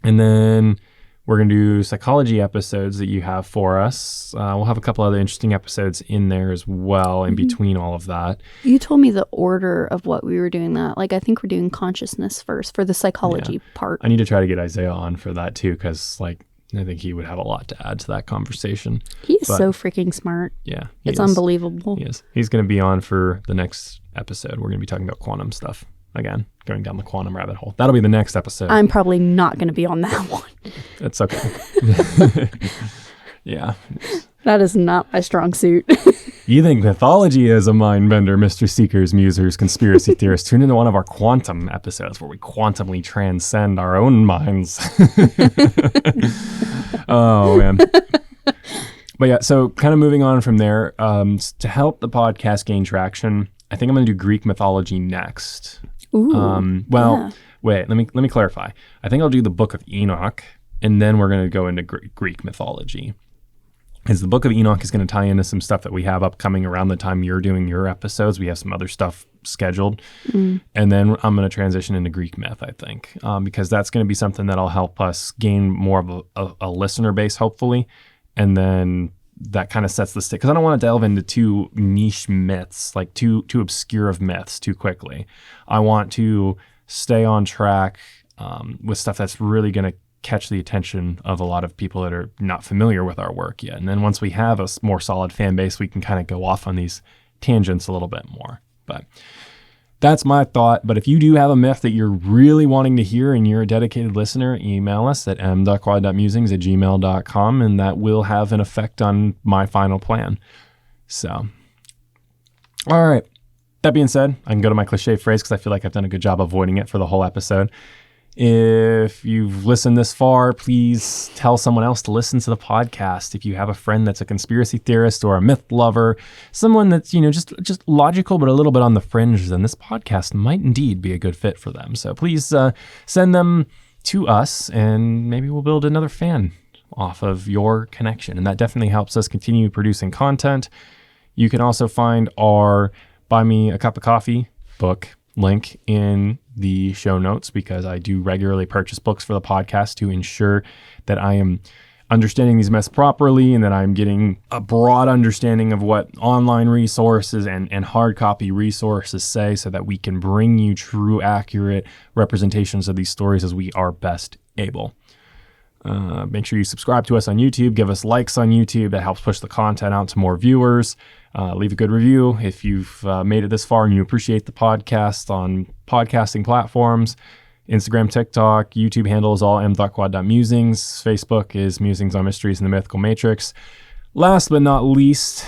And then we're going to do psychology episodes that you have for us. We'll have a couple other interesting episodes in there as well in between all of that. You told me the order of what we were doing that. Like, I think we're doing consciousness first for the psychology part. I need to try to get Isaiah on for that too, because I think he would have a lot to add to that conversation. He's so freaking smart. Yeah. It's unbelievable. He is. He's going to be on for the next episode. We're going to be talking about quantum stuff. Again, going down the quantum rabbit hole. That'll be the next episode. I'm probably not going to be on that one. That's okay. Yeah. That is not my strong suit. You think mythology is a mind bender, Mr. Seekers, Musers, Conspiracy Theorists? Tune into one of our quantum episodes where we quantumly transcend our own minds. Oh, man. But yeah, so kind of moving on from there, to help the podcast gain traction, I think I'm going to do Greek mythology next. Ooh, Wait, let me clarify. I think I'll do the Book of Enoch, and then we're going to go into Greek mythology. Because the Book of Enoch is going to tie into some stuff that we have upcoming around the time you're doing your episodes. We have some other stuff scheduled. And then I'm going to transition into Greek myth, I think, because that's going to be something that'll help us gain more of a listener base, hopefully. And then that kind of sets the stage. Because I don't want to delve into too niche myths, like too obscure of myths too quickly. I want to stay on track with stuff that's really going to catch the attention of a lot of people that are not familiar with our work yet. And then once we have a more solid fan base, we can kind of go off on these tangents a little bit more. But that's my thought. But if you do have a myth that you're really wanting to hear and you're a dedicated listener, email us at m.quad.musings@gmail.com, and that will have an effect on my final plan. So, all right. That being said, I can go to my cliche phrase because I feel like I've done a good job avoiding it for the whole episode. If you've listened this far, please tell someone else to listen to the podcast. If you have a friend that's a conspiracy theorist or a myth lover, someone that's, just logical but a little bit on the fringe, then this podcast might indeed be a good fit for them. So please send them to us, and maybe we'll build another fan off of your connection. And that definitely helps us continue producing content. You can also find our Buy Me a Cup of Coffee book link in the show notes, because I do regularly purchase books for the podcast to ensure that I am understanding these myths properly and that I'm getting a broad understanding of what online resources and hard copy resources say, so that we can bring you true, accurate representations of these stories as we are best able. Make sure you subscribe to us on YouTube. Give us likes on YouTube. That helps push the content out to more viewers. Leave a good review if you've made it this far and you appreciate the podcast on podcasting platforms. Instagram, TikTok, YouTube handle is all m.quad.musings. Facebook is Musings on Mysteries in the Mythical Matrix. Last but not least,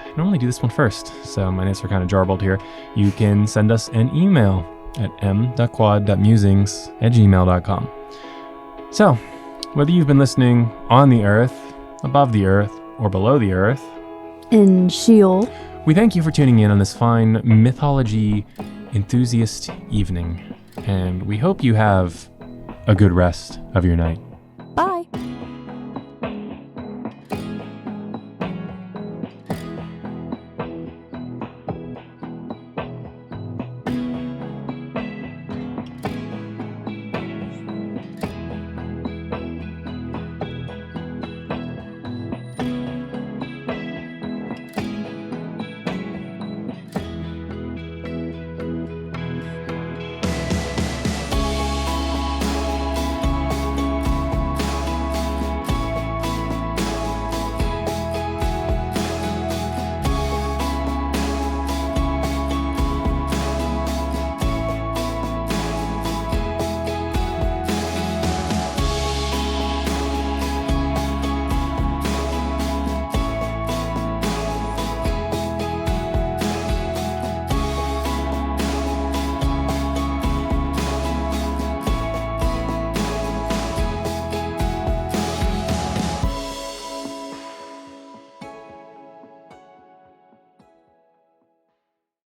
I normally do this one first, so my notes are kind of jarbled here. You can send us an email at m.quad.musings@gmail.com. So, whether you've been listening on the earth, above the earth, or below the earth, in Sheol, we thank you for tuning in on this fine mythology enthusiast evening, and we hope you have a good rest of your night.